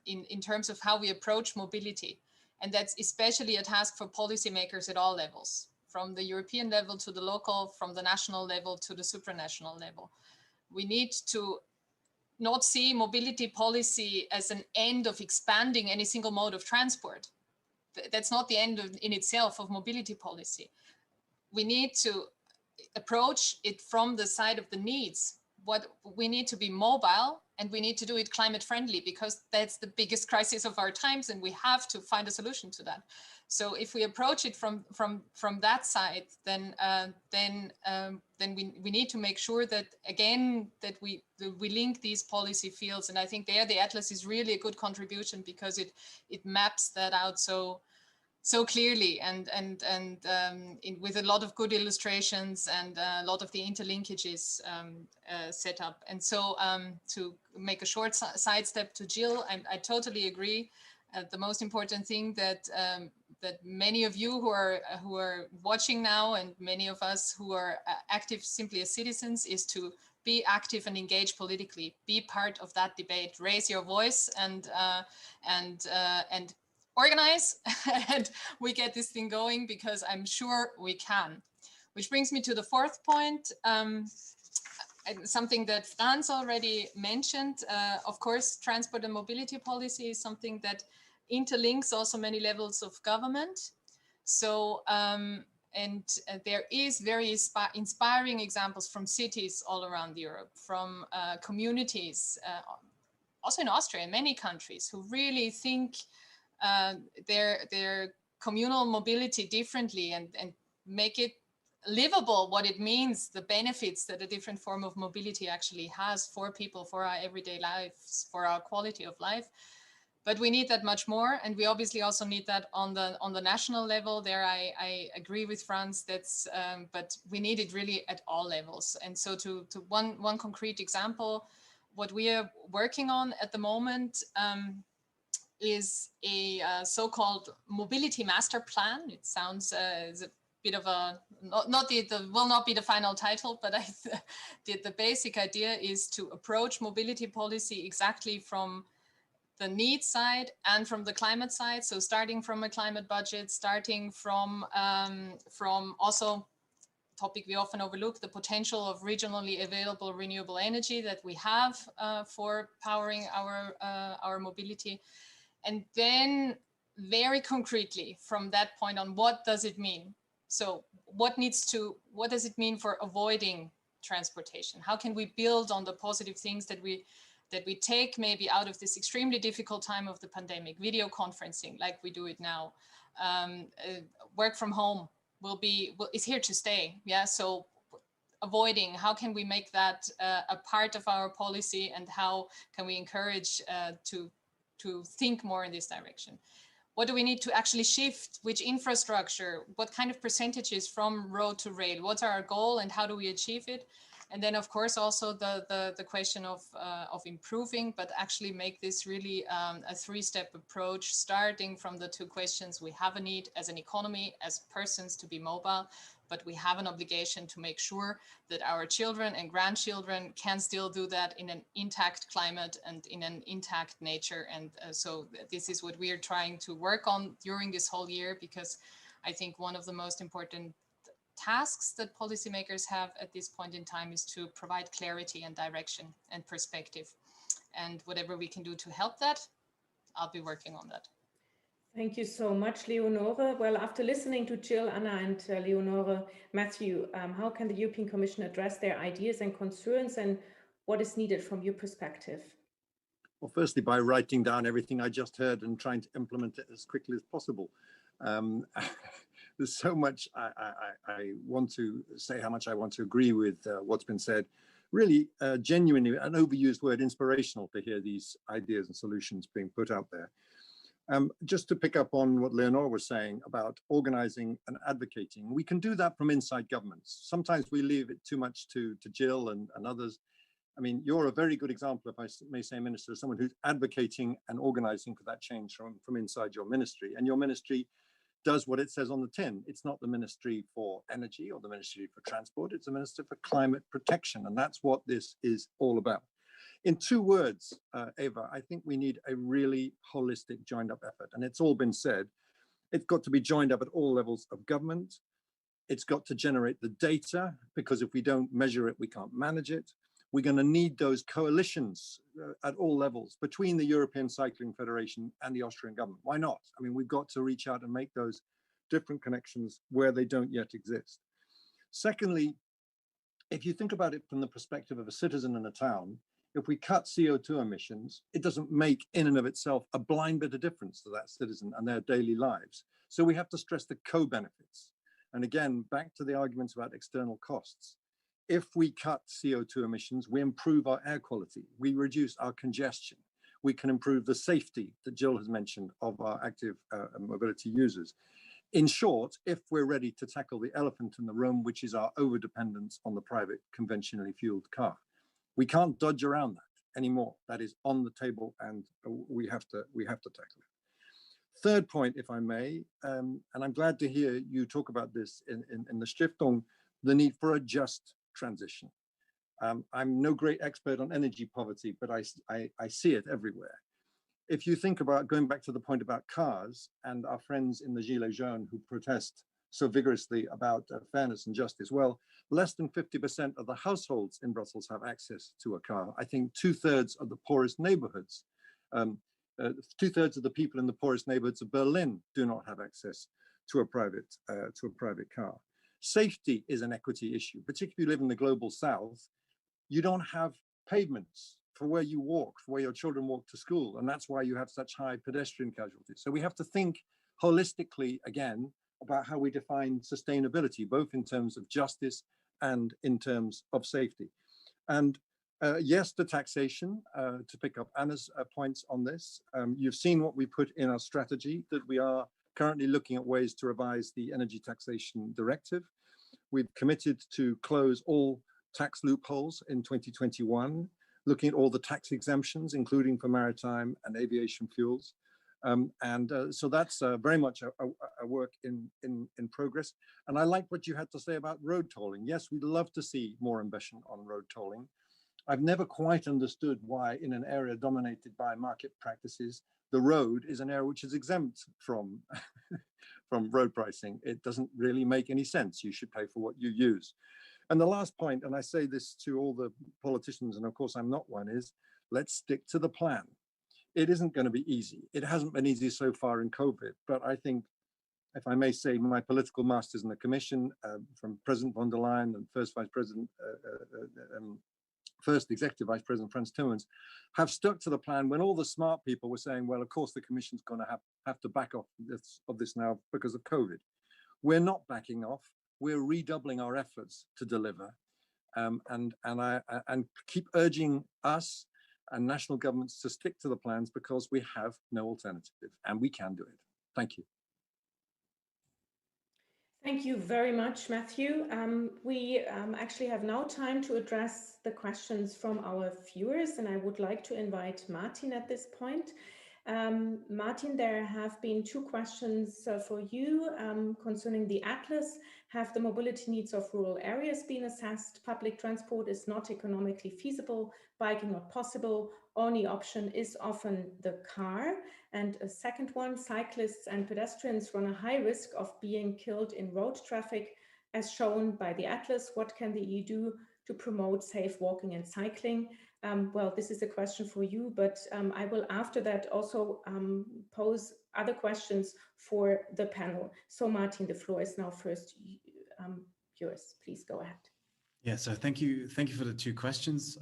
in terms of how we approach mobility. And that's especially a task for policymakers at all levels, from the European level to the local, from the national level to the supranational level. We need to not see mobility policy as an end of expanding any single mode of transport. That's not the end in itself of mobility policy. We need to approach it from the side of the needs. What we need to be mobile, and we need to do it climate friendly, because that's the biggest crisis of our times, and we have to find a solution to that. So if we approach it from that side, then we need to make sure that, again, that we link these policy fields. And I think there the Atlas is really a good contribution, because it maps that out so clearly and with a lot of good illustrations and a lot of the interlinkages set up. And so to make a short sidestep to Jill, I totally agree. The most important thing that many of you who are watching now, and many of us who are active simply as citizens, is to be active and engage politically, be part of that debate, raise your voice and organize, and we get this thing going, because I'm sure we can. Which brings me to the fourth point, something that Franz already mentioned. Of course, transport and mobility policy is something that interlinks also many levels of government. So, there is very inspiring examples from cities all around Europe, from communities, also in Austria, in many countries, who really think their communal mobility differently and make it livable what it means, the benefits that a different form of mobility actually has for people, for our everyday lives, for our quality of life. But we need that much more, and we obviously also need that on the national level. There, I agree with Franz. That's but we need it really at all levels. And so, to one concrete example, what we are working on at the moment is a so-called mobility master plan. It sounds is a bit of a not the will not be the final title, but the basic idea is to approach mobility policy exactly from the need side and from the climate side. So starting from a climate budget, starting from also topic we often overlook, the potential of regionally available renewable energy that we have for powering our mobility. And then very concretely from that point on, what does it mean? So what does it mean for avoiding transportation? How can we build on the positive things that we take maybe out of this extremely difficult time of the pandemic? Video conferencing, like we do it now, work from home is here to stay. Yeah, so avoiding, how can we make that a part of our policy, and how can we encourage to think more in this direction? What do we need to actually shift? Which infrastructure? What kind of percentages from road to rail? What's our goal, and how do we achieve it? And then, of course, also the question of improving, but actually make this really a three-step approach, starting from the two questions. We have a need as an economy, as persons, to be mobile, but we have an obligation to make sure that our children and grandchildren can still do that in an intact climate and in an intact nature. And so this is what we are trying to work on during this whole year, because I think one of the most important tasks that policymakers have at this point in time is to provide clarity and direction and perspective. And whatever we can do to help that, I'll be working on that. Thank you so much, Leonore. Well, after listening to Jill, Anna, and Leonore, Matthew, how can the European Commission address their ideas and concerns, and what is needed from your perspective? Well, firstly, by writing down everything I just heard and trying to implement it as quickly as possible. There's so much I want to say, how much I want to agree with what's been said. Really, genuinely, an overused word, inspirational to hear these ideas and solutions being put out there. Just to pick up on what Leonore was saying about organizing and advocating, we can do that from inside governments. Sometimes we leave it too much to Jill and others. I mean, you're a very good example, if I may say, Minister, of someone who's advocating and organizing for that change from inside your ministry. And your ministry does what it says on the tin. It's not the Ministry for Energy or the Ministry for Transport, it's the Minister for Climate Protection. And that's what this is all about. In two words, Eva, I think we need a really holistic joined up effort. And it's all been said. It's got to be joined up at all levels of government. It's got to generate the data, because if we don't measure it, we can't manage it. We're going to need those coalitions at all levels between the European Cycling Federation and the Austrian government. Why not? I mean, we've got to reach out and make those different connections where they don't yet exist. Secondly, if you think about it from the perspective of a citizen in a town, if we cut CO2 emissions, it doesn't make in and of itself a blind bit of difference to that citizen and their daily lives. So we have to stress the co-benefits. And again, back to the arguments about external costs. If we cut CO2 emissions, we improve our air quality, we reduce our congestion, we can improve the safety that Jill has mentioned of our active mobility users. In short, if we're ready to tackle the elephant in the room, which is our overdependence on the private conventionally fueled car. We can't dodge around that anymore. That is on the table, and we have to tackle it. Third point, if I may, and I'm glad to hear you talk about this in the Stiftung, the need for a just transition. I'm no great expert on energy poverty, but I see it everywhere. If you think about going back to the point about cars and our friends in the Gilets jaunes who protest so vigorously about fairness and justice, well, less than 50% of the households in Brussels have access to a car. I think 2/3 of the poorest neighborhoods, 2/3 of the people in the poorest neighborhoods of Berlin do not have access to a private car. Safety is an equity issue, particularly if you live in the global south. You don't have pavements for where you walk, for where your children walk to school. And that's why you have such high pedestrian casualties. So we have to think holistically again about how we define sustainability, both in terms of justice and in terms of safety. And yes, the taxation, to pick up Anna's points on this. You've seen what we put in our strategy, that we are currently looking at ways to revise the Energy Taxation Directive. We've committed to close all tax loopholes in 2021, looking at all the tax exemptions, including for maritime and aviation fuels. So that's very much a work in progress. And I like what you had to say about road tolling. Yes, we'd love to see more ambition on road tolling. I've never quite understood why in an area dominated by market practices, the road is an area which is exempt from, from road pricing. It doesn't really make any sense. You should pay for what you use. And the last point, and I say this to all the politicians, and of course I'm not one, is let's stick to the plan. It isn't going to be easy. It hasn't been easy so far in COVID, but I think, if I may say, my political masters in the Commission, from President von der Leyen and First Executive Vice President Frans Timmermans, have stuck to the plan when all the smart people were saying, well, of course the Commission's going to have to back off this now because of COVID. We're not backing off. We're redoubling our efforts to deliver, and keep urging us and national governments to stick to the plans, because we have no alternative and we can do it. Thank you. Thank you very much, Matthew. We actually have now time to address the questions from our viewers, and I would like to invite Martin at this point. Martin, there have been two questions for you concerning the Atlas. Have the mobility needs of rural areas been assessed? Public transport is not economically feasible, biking not possible, only option is often the car. And a second one, cyclists and pedestrians run a high risk of being killed in road traffic, as shown by the Atlas. What can the EU do to promote safe walking and cycling? Well, this is a question for you, but I will after that also pose other questions for the panel. So Martin, the floor is now first yours. Please go ahead. Yeah, so thank you for the two questions.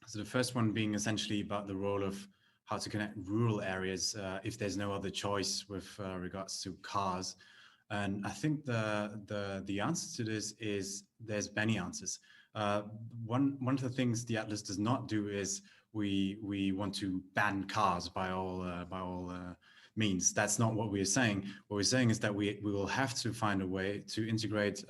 So the first one being essentially about the role of how to connect rural areas if there's no other choice with regards to cars. And I think the answer to this is there's many answers. One of the things the Atlas does not do is we want to ban cars by all means. That's not what we're saying. What we're saying is that we will have to find a way to integrate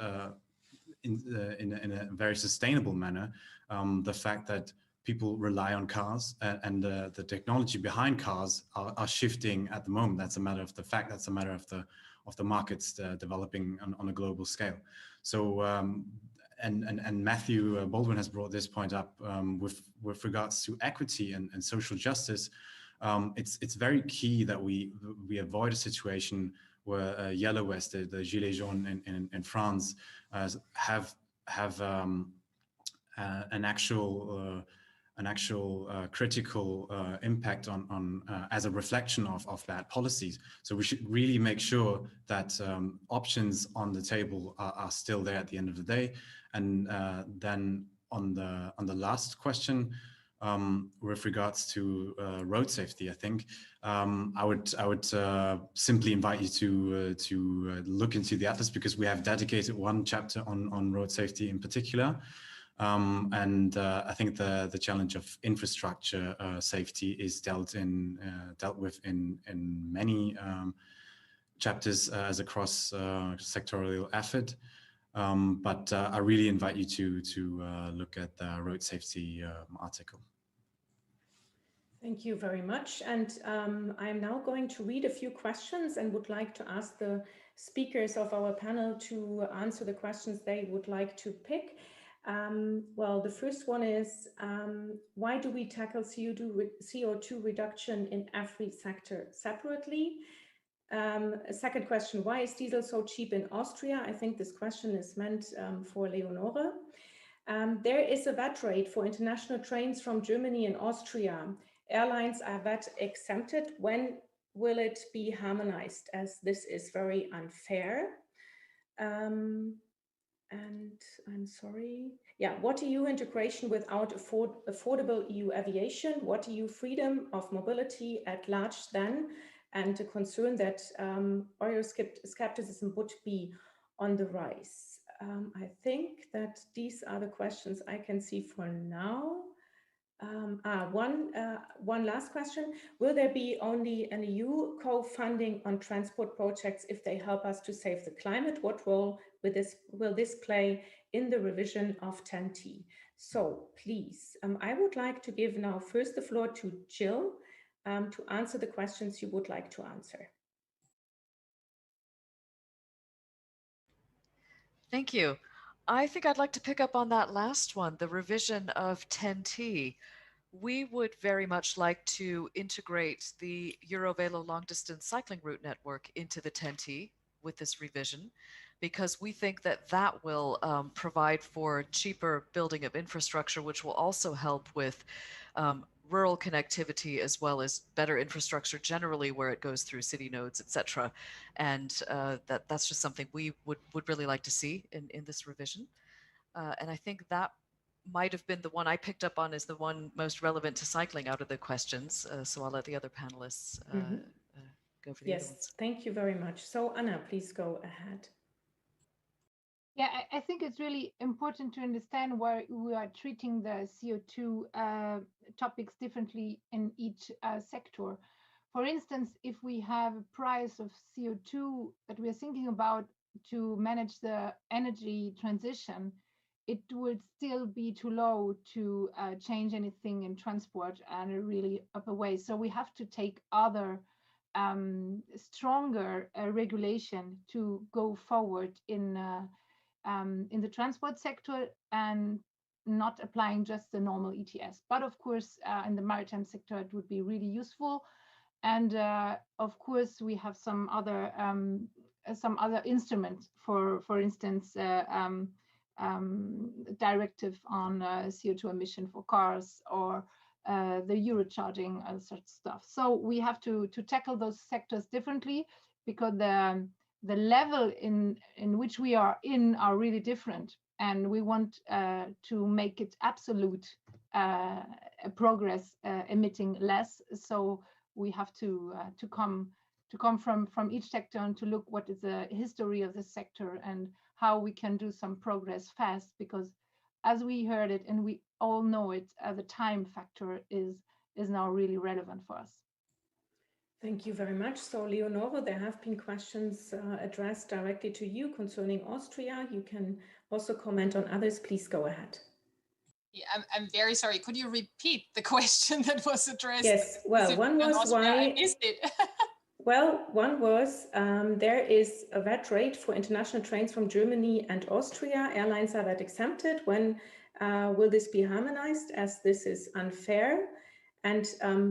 in a very sustainable manner the fact that people rely on cars and the technology behind cars are shifting at the moment. That's a matter of the fact. That's a matter of the markets developing on a global scale. So and Matthew Baldwin has brought this point up with regards to equity and social justice. It's very key that we avoid a situation where yellow vests, the Gilets jaunes in France, have an actual critical impact on as a reflection of bad policies. So we should really make sure that options on the table are still there at the end of the day. And then on the last question, with regards to road safety, I think I would simply invite you to look into the Atlas, because we have dedicated one chapter on road safety in particular. And I think the challenge of infrastructure safety is dealt with in many chapters as a cross sectorial effort. But I really invite you to look at the road safety article. Thank you very much. And I'm now going to read a few questions and would like to ask the speakers of our panel to answer the questions they would like to pick. Well, the first one is, why do we tackle CO2 reduction in every sector separately? A second question, why is diesel so cheap in Austria? I think this question is meant for Leonore. There is a VAT rate for international trains from Germany and Austria. Airlines are VAT exempted. When will it be harmonized, as this is very unfair? And I'm sorry. Yeah, what EU integration without affordable EU aviation? What EU freedom of mobility at large then? and a concern that Euroscepticism would be on the rise. I think that these are the questions I can see for now. One last question. Will there be only an EU co-funding on transport projects if they help us to save the climate? What role will this play in the revision of TEN-T? So please, I would like to give now first the floor to Jill to answer the questions you would like to answer. Thank you. I think I'd like to pick up on that last one, the revision of TEN-T. We would very much like to integrate the Eurovelo long distance cycling route network into the TEN-T with this revision, because we think that that will provide for cheaper building of infrastructure, which will also help with rural connectivity as well as better infrastructure generally where it goes through city nodes, etc. And that's just something we would really like to see in this revision. And I think that might have been the one I picked up on as the one most relevant to cycling out of the questions. So I'll let the other panelists go for the other ones. Yes, thank you very much. So Anna, please go ahead. Yeah, I think it's really important to understand why we are treating the CO2 topics differently in each sector. For instance, if we have a price of CO2 that we are thinking about to manage the energy transition, it would still be too low to change anything in transport and a really upper way. So we have to take other stronger regulation to go forward in the transport sector and not applying just the normal ETS. But of course, in the maritime sector, it would be really useful. And of course, we have some other instruments, for instance, directive on CO2 emission for cars or the Eurocharging and such stuff. So we have to tackle those sectors differently because the level in which we are in are really different, and we want to make it absolute progress emitting less. So we have to come from each sector and to look what is the history of the sector and how we can do some progress fast, because as we heard it and we all know it, the time factor is now really relevant for us. Thank you very much. So Leonore, there have been questions addressed directly to you concerning Austria. You can also comment on others. Please go ahead. Yeah, I'm very sorry. Could you repeat the question that was addressed? Yes, well, one was why... I missed it. Well, one was there is a VAT rate for international trains from Germany and Austria. Airlines are VAT exempted. When will this be harmonized, as this is unfair? And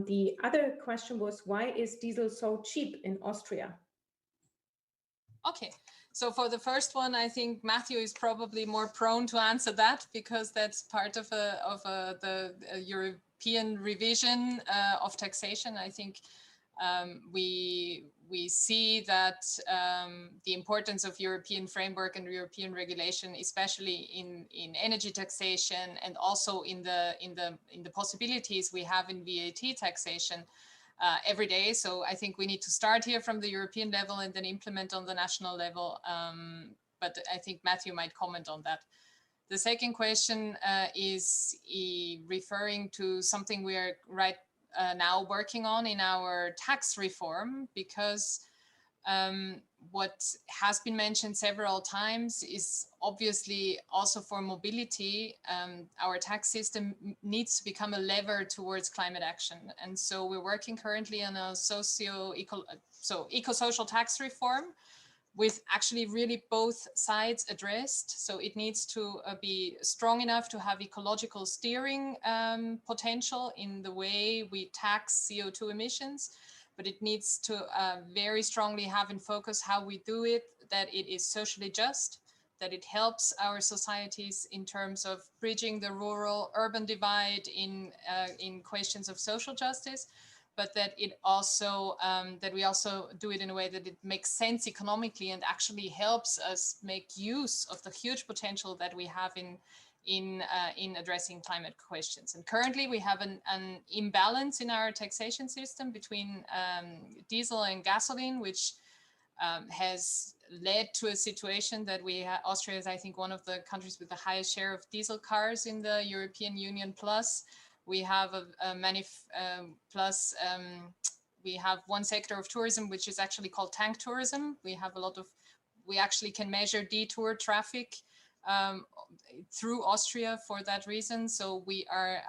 the other question was, why is diesel so cheap in Austria? Okay, so for the first one, I think Matthew is probably more prone to answer that, because that's part of the European revision of taxation. I think we see that the importance of European framework and European regulation, especially in energy taxation, and also in the possibilities we have in VAT taxation every day. So I think we need to start here from the European level and then implement on the national level. But I think Matthew might comment on that. The second question is referring to something we are now working on in our tax reform, because what has been mentioned several times is obviously also for mobility, our tax system needs to become a lever towards climate action. And so we're working currently on a eco-social tax reform with actually really both sides addressed. So it needs to be strong enough to have ecological steering potential in the way we tax CO2 emissions, but it needs to very strongly have in focus how we do it, that it is socially just, that it helps our societies in terms of bridging the rural-urban divide in questions of social justice, but that it also that we also do it in a way that it makes sense economically and actually helps us make use of the huge potential that we have in addressing climate questions. And currently we have an imbalance in our taxation system between diesel and gasoline, which has led to a situation that Austria is, I think, one of the countries with the highest share of diesel cars in the European Union. Plus, we have we have one sector of tourism, which is actually called tank tourism. We have we actually can measure detour traffic through Austria for that reason. So we are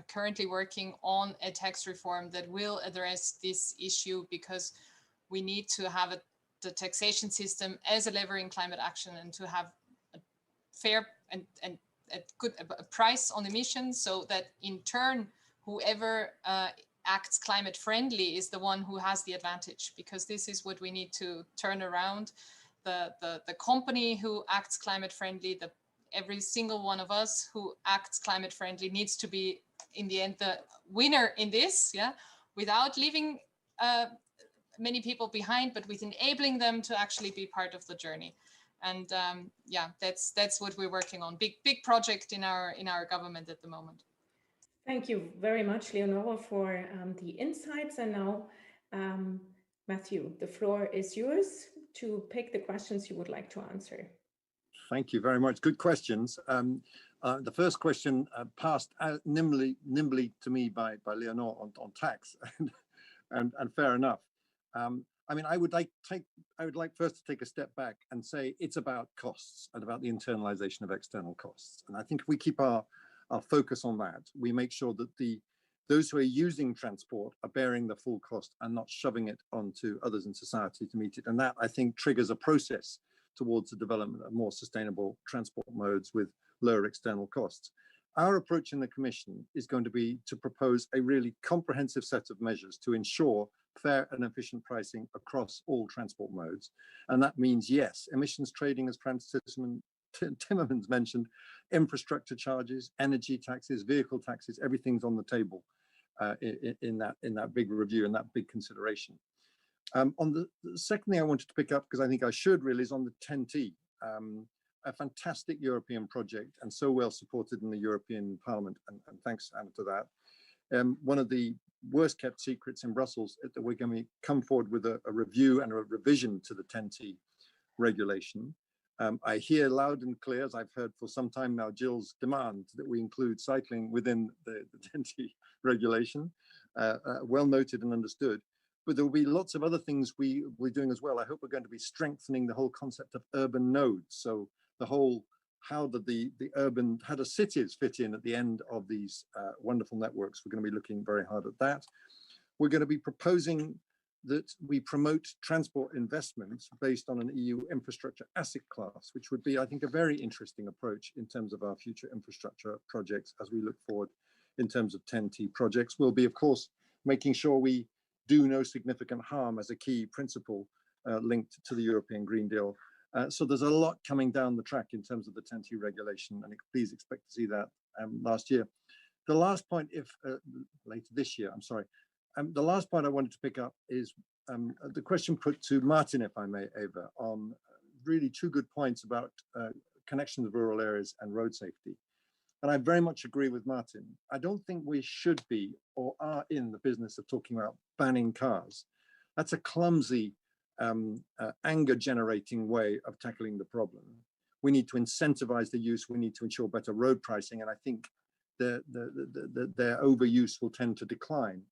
currently working on a tax reform that will address this issue, because we need to have the taxation system as a lever in climate action, and to have a fair and a good price on emissions, so that in turn, whoever acts climate friendly is the one who has the advantage, because this is what we need to turn around. The company who acts climate friendly, every single one of us who acts climate friendly needs to be, in the end, the winner in this, yeah, without leaving many people behind, but with enabling them to actually be part of the journey. And yeah, that's what we're working on. Big project in our government at the moment. Thank you very much, Leonora, for the insights. And now, Matthew, the floor is yours to pick the questions you would like to answer. Thank you very much. Good questions. The first question passed nimbly to me by Leonora on tax, and fair enough. I mean, I would like first to take a step back and say it's about costs and about the internalization of external costs. And I think if we keep our focus on that, we make sure that those who are using transport are bearing the full cost and not shoving it onto others in society to meet it. And that, I think, triggers a process towards the development of more sustainable transport modes with lower external costs. Our approach in the Commission is going to be to propose a really comprehensive set of measures to ensure fair and efficient pricing across all transport modes. And that means, yes, emissions trading, as Franz Timmermans mentioned, infrastructure charges, energy taxes, vehicle taxes, everything's on the table in that big review and that big consideration. On the second thing I wanted to pick up, because I think I should really, is on the TEN-T, a fantastic European project and so well supported in the European Parliament, and thanks, Anna, to that. One of the worst kept secrets in Brussels is that we're going to come forward with a review and a revision to the TEN-T regulation. I hear loud and clear, as I've heard for some time now, Jill's demand that we include cycling within the TEN-T regulation, well noted and understood. But there will be lots of other things we're doing as well. I hope we're going to be strengthening the whole concept of urban nodes. So the whole, how do cities fit in at the end of these wonderful networks? We're going to be looking very hard at that. We're going to be proposing that we promote transport investments based on an EU infrastructure asset class, which would be, I think, a very interesting approach in terms of our future infrastructure projects as we look forward in terms of TEN-T projects. We'll be, of course, making sure we do no significant harm as a key principle linked to the European Green Deal. So there's a lot coming down the track in terms of the TEN-T regulation, and please expect to see that last year. The last point, later this year, I'm sorry. The last point I wanted to pick up is the question put to Martin, if I may, Eva, on really two good points about connections of rural areas and road safety. And I very much agree with Martin. I don't think we should be or are in the business of talking about banning cars. That's a clumsy, anger-generating way of tackling the problem. We need to incentivize the use. We need to ensure better road pricing. And I think their overuse will tend to decline.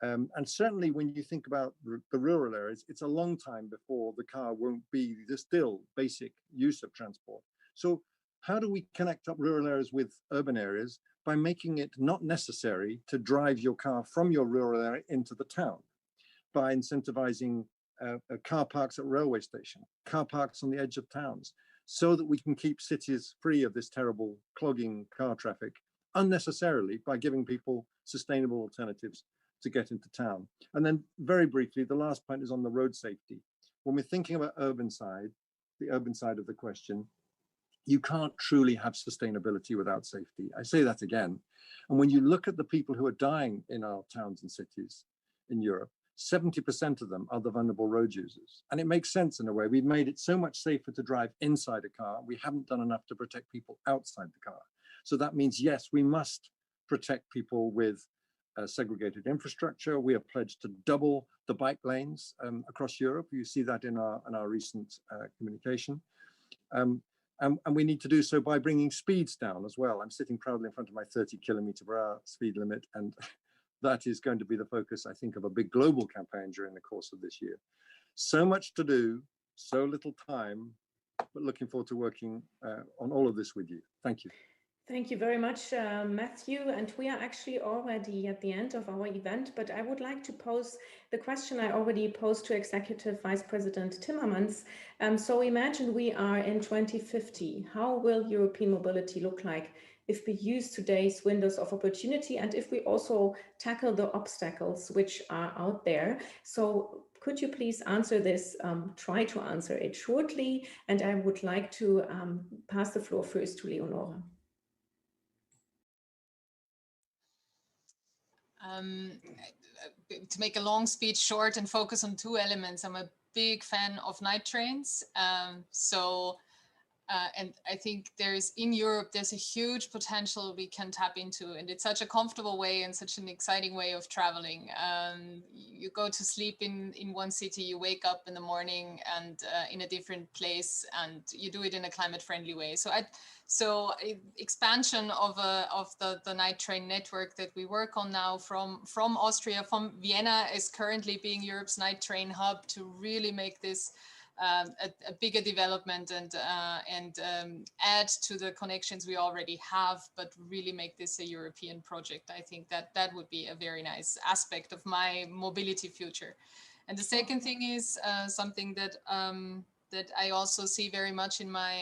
And certainly when you think about the rural areas, it's a long time before the car won't be the still basic use of transport. So how do we connect up rural areas with urban areas? By making it not necessary to drive your car from your rural area into the town, by incentivizing car parks at railway stations, car parks on the edge of towns, so that we can keep cities free of this terrible clogging car traffic unnecessarily, by giving people sustainable alternatives to get into town. And then very briefly, the last point is on the road safety. When we're thinking about the urban side of the question, you can't truly have sustainability without safety. I say that again. And when you look at the people who are dying in our towns and cities in Europe, 70% of them are the vulnerable road users. And it makes sense in a way. We've made it so much safer to drive inside a car. We haven't done enough to protect people outside the car. So that means, yes, we must protect people with segregated infrastructure. We are pledged to double the bike lanes across Europe. You see that in our recent communication. And we need to do so by bringing speeds down as well. I'm sitting proudly in front of my 30km/h speed limit, and that is going to be the focus, I think, of a big global campaign during the course of this year. So much to do, so little time, but looking forward to working on all of this with you. Thank you. Thank you very much, Matthew. And we are actually already at the end of our event, but I would like to pose the question I already posed to Executive Vice President Timmermans. So imagine we are in 2050. How will European mobility look like if we use today's windows of opportunity and if we also tackle the obstacles which are out there? So could you please answer this, try to answer it shortly? And I would like to pass the floor first to Leonora. To make a long speech short and focus on two elements, I'm a big fan of night trains. And I think in Europe, there's a huge potential we can tap into, and it's such a comfortable way and such an exciting way of traveling. You go to sleep in one city, you wake up in the morning and in a different place, and you do it in a climate-friendly way. So expansion of the night train network that we work on now from Austria, from Vienna, is currently being Europe's night train hub to really make this a bigger development and add to the connections we already have, but really make this a European project. I think that would be a very nice aspect of my mobility future. And the second thing is something that that I also see very much in my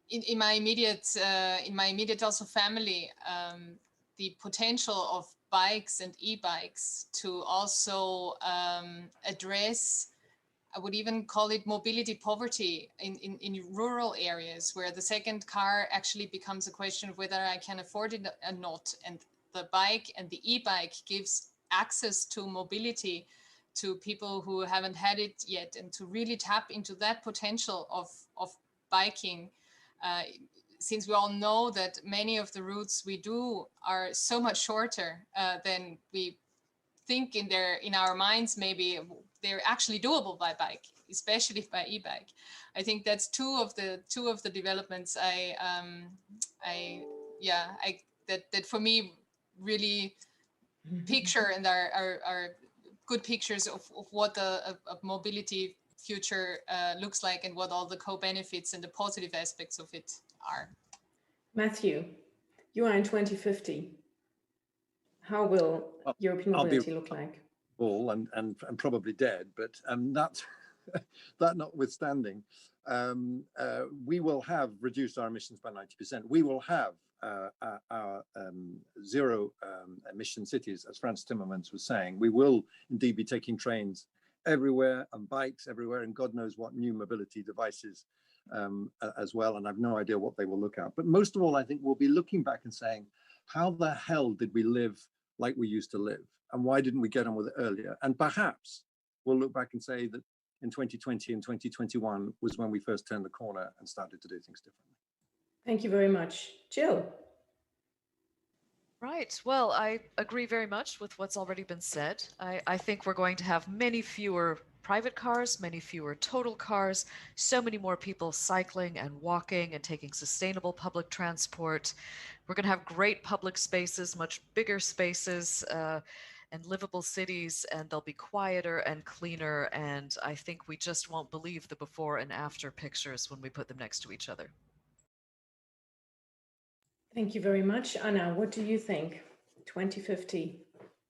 in my immediate also family, the potential of bikes and e-bikes to also address, I would even call it mobility poverty in rural areas, where the second car actually becomes a question of whether I can afford it or not. And the bike and the e-bike gives access to mobility to people who haven't had it yet, and to really tap into that potential of biking. Since we all know that many of the routes we do are so much shorter than we think in our minds, maybe they're actually doable by bike, especially by e-bike. I think that's two of the developments that for me really picture and are good pictures of what a mobility future looks like, and what all the co-benefits and the positive aspects of it are. Matthew, you are in 2050. How will European mobility look like? And probably dead, but that notwithstanding, we will have reduced our emissions by 90%. We will have our zero emission cities, as Frans Timmermans was saying. We will indeed be taking trains everywhere and bikes everywhere, and God knows what new mobility devices as well. And I've no idea what they will look at. But most of all, I think we'll be looking back and saying, how the hell did we live like we used to live? And why didn't we get on with it earlier? And perhaps we'll look back and say that in 2020 and 2021 was when we first turned the corner and started to do things differently. Thank you very much. Jill. Right. Well, I agree very much with what's already been said. I think we're going to have many fewer private cars, many fewer total cars, so many more people cycling and walking and taking sustainable public transport. We're going to have great public spaces, much bigger spaces, and livable cities, and they'll be quieter and cleaner. And I think we just won't believe the before and after pictures when we put them next to each other. Thank you very much. Anna, what do you think? 2050.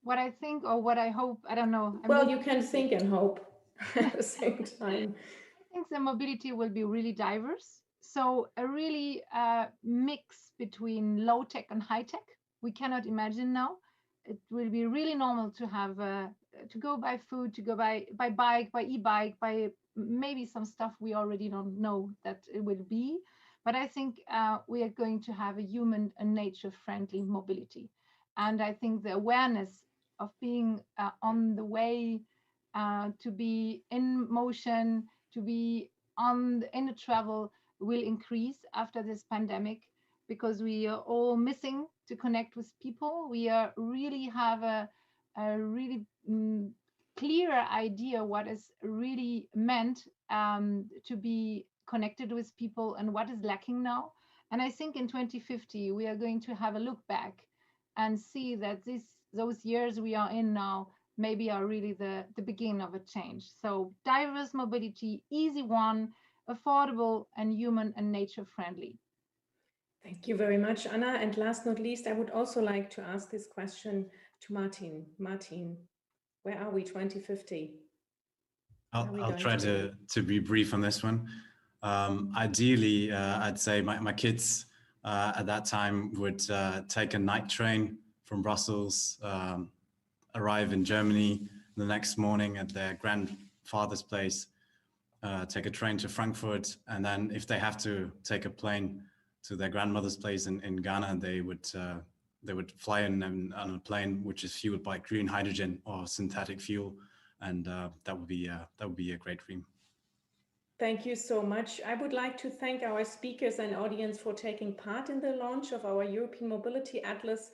What I think, or what I hope, I don't know. Well, you can think and hope at the same time. I think the mobility will be really diverse. So a really mix between low tech and high tech. We cannot imagine now. It will be really normal to have to go buy food, to go by bike, by e-bike, by maybe some stuff we already don't know that it will be. But I think we are going to have a human and nature-friendly mobility. And I think the awareness of being on the way, to be in motion, to be in a travel, will increase after this pandemic, because we are all missing to connect with people. We are really have a really clearer idea what is really meant to be connected with people and what is lacking now. And I think in 2050 we are going to have a look back and see that those years we are in now maybe are really the beginning of a change. So diverse mobility, easy one, affordable and human and nature friendly. Thank you very much, Anna. And last not least, I would also like to ask this question to Martin. Martin, where are we 2050? I'll try to be brief on this one. Ideally, I'd say my kids at that time would take a night train from Brussels, arrive in Germany the next morning at their grandfather's place, take a train to Frankfurt, and then if they have to take a plane to their grandmother's place in Ghana, they would fly in on a plane which is fueled by green hydrogen or synthetic fuel, and that would be a great dream. Thank you so much. I would like to thank our speakers and audience for taking part in the launch of our European Mobility Atlas.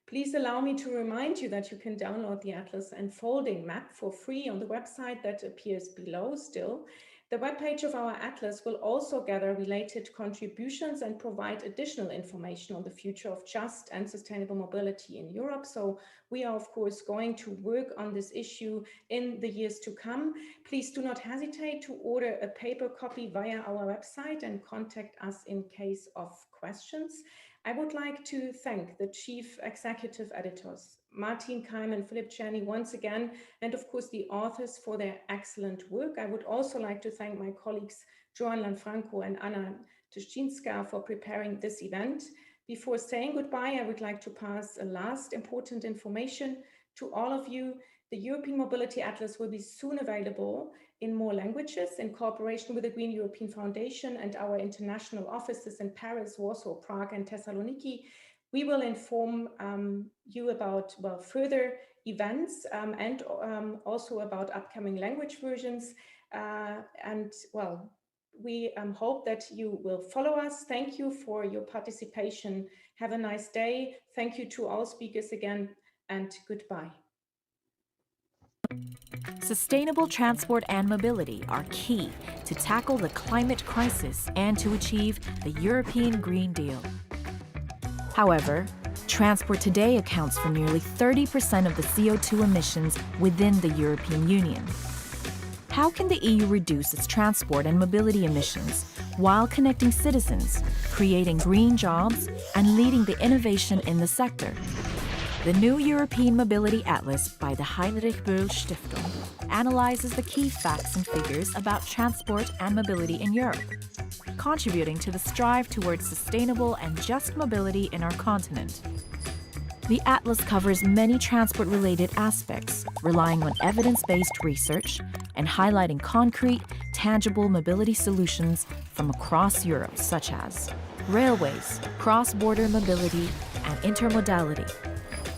Please allow me to remind you that you can download the Atlas unfolding map for free on the website that appears below still. The webpage of our Atlas will also gather related contributions and provide additional information on the future of just and sustainable mobility in Europe. So we are, of course, going to work on this issue in the years to come. Please do not hesitate to order a paper copy via our website and contact us in case of questions. I would like to thank the chief executive editors, Martin Keim and Philip Czerny, once again, and of course the authors for their excellent work. I would also like to thank my colleagues Joan Lanfranco and Anna Tyszczynska for preparing this event. Before saying goodbye, I would like to pass a last important information to all of you. The European Mobility Atlas will be soon available in more languages in cooperation with the Green European Foundation and our international offices in Paris, Warsaw, Prague, and Thessaloniki. We will inform you about further events and also about upcoming language versions. We hope that you will follow us. Thank you for your participation. Have a nice day. Thank you to all speakers again, and goodbye. Sustainable transport and mobility are key to tackle the climate crisis and to achieve the European Green Deal. However, transport today accounts for nearly 30% of the CO2 emissions within the European Union. How can the EU reduce its transport and mobility emissions while connecting citizens, creating green jobs, and leading the innovation in the sector? The new European Mobility Atlas by the Heinrich-Böll-Stiftung analyzes the key facts and figures about transport and mobility in Europe, contributing to the strive towards sustainable and just mobility in our continent. The Atlas covers many transport-related aspects, relying on evidence-based research and highlighting concrete, tangible mobility solutions from across Europe, such as railways, cross-border mobility, and intermodality,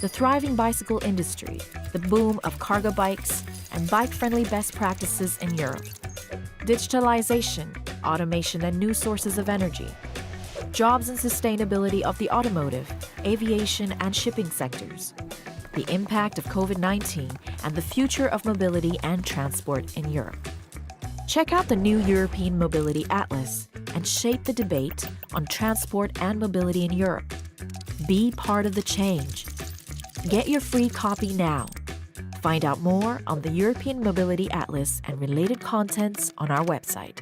the thriving bicycle industry, the boom of cargo bikes, and bike-friendly best practices in Europe, digitalization, automation and new sources of energy, jobs and sustainability of the automotive, aviation and shipping sectors, the impact of COVID-19 and the future of mobility and transport in Europe. Check out the new European Mobility Atlas and shape the debate on transport and mobility in Europe. Be part of the change. Get your free copy now. Find out more on the European Mobility Atlas and related contents on our website.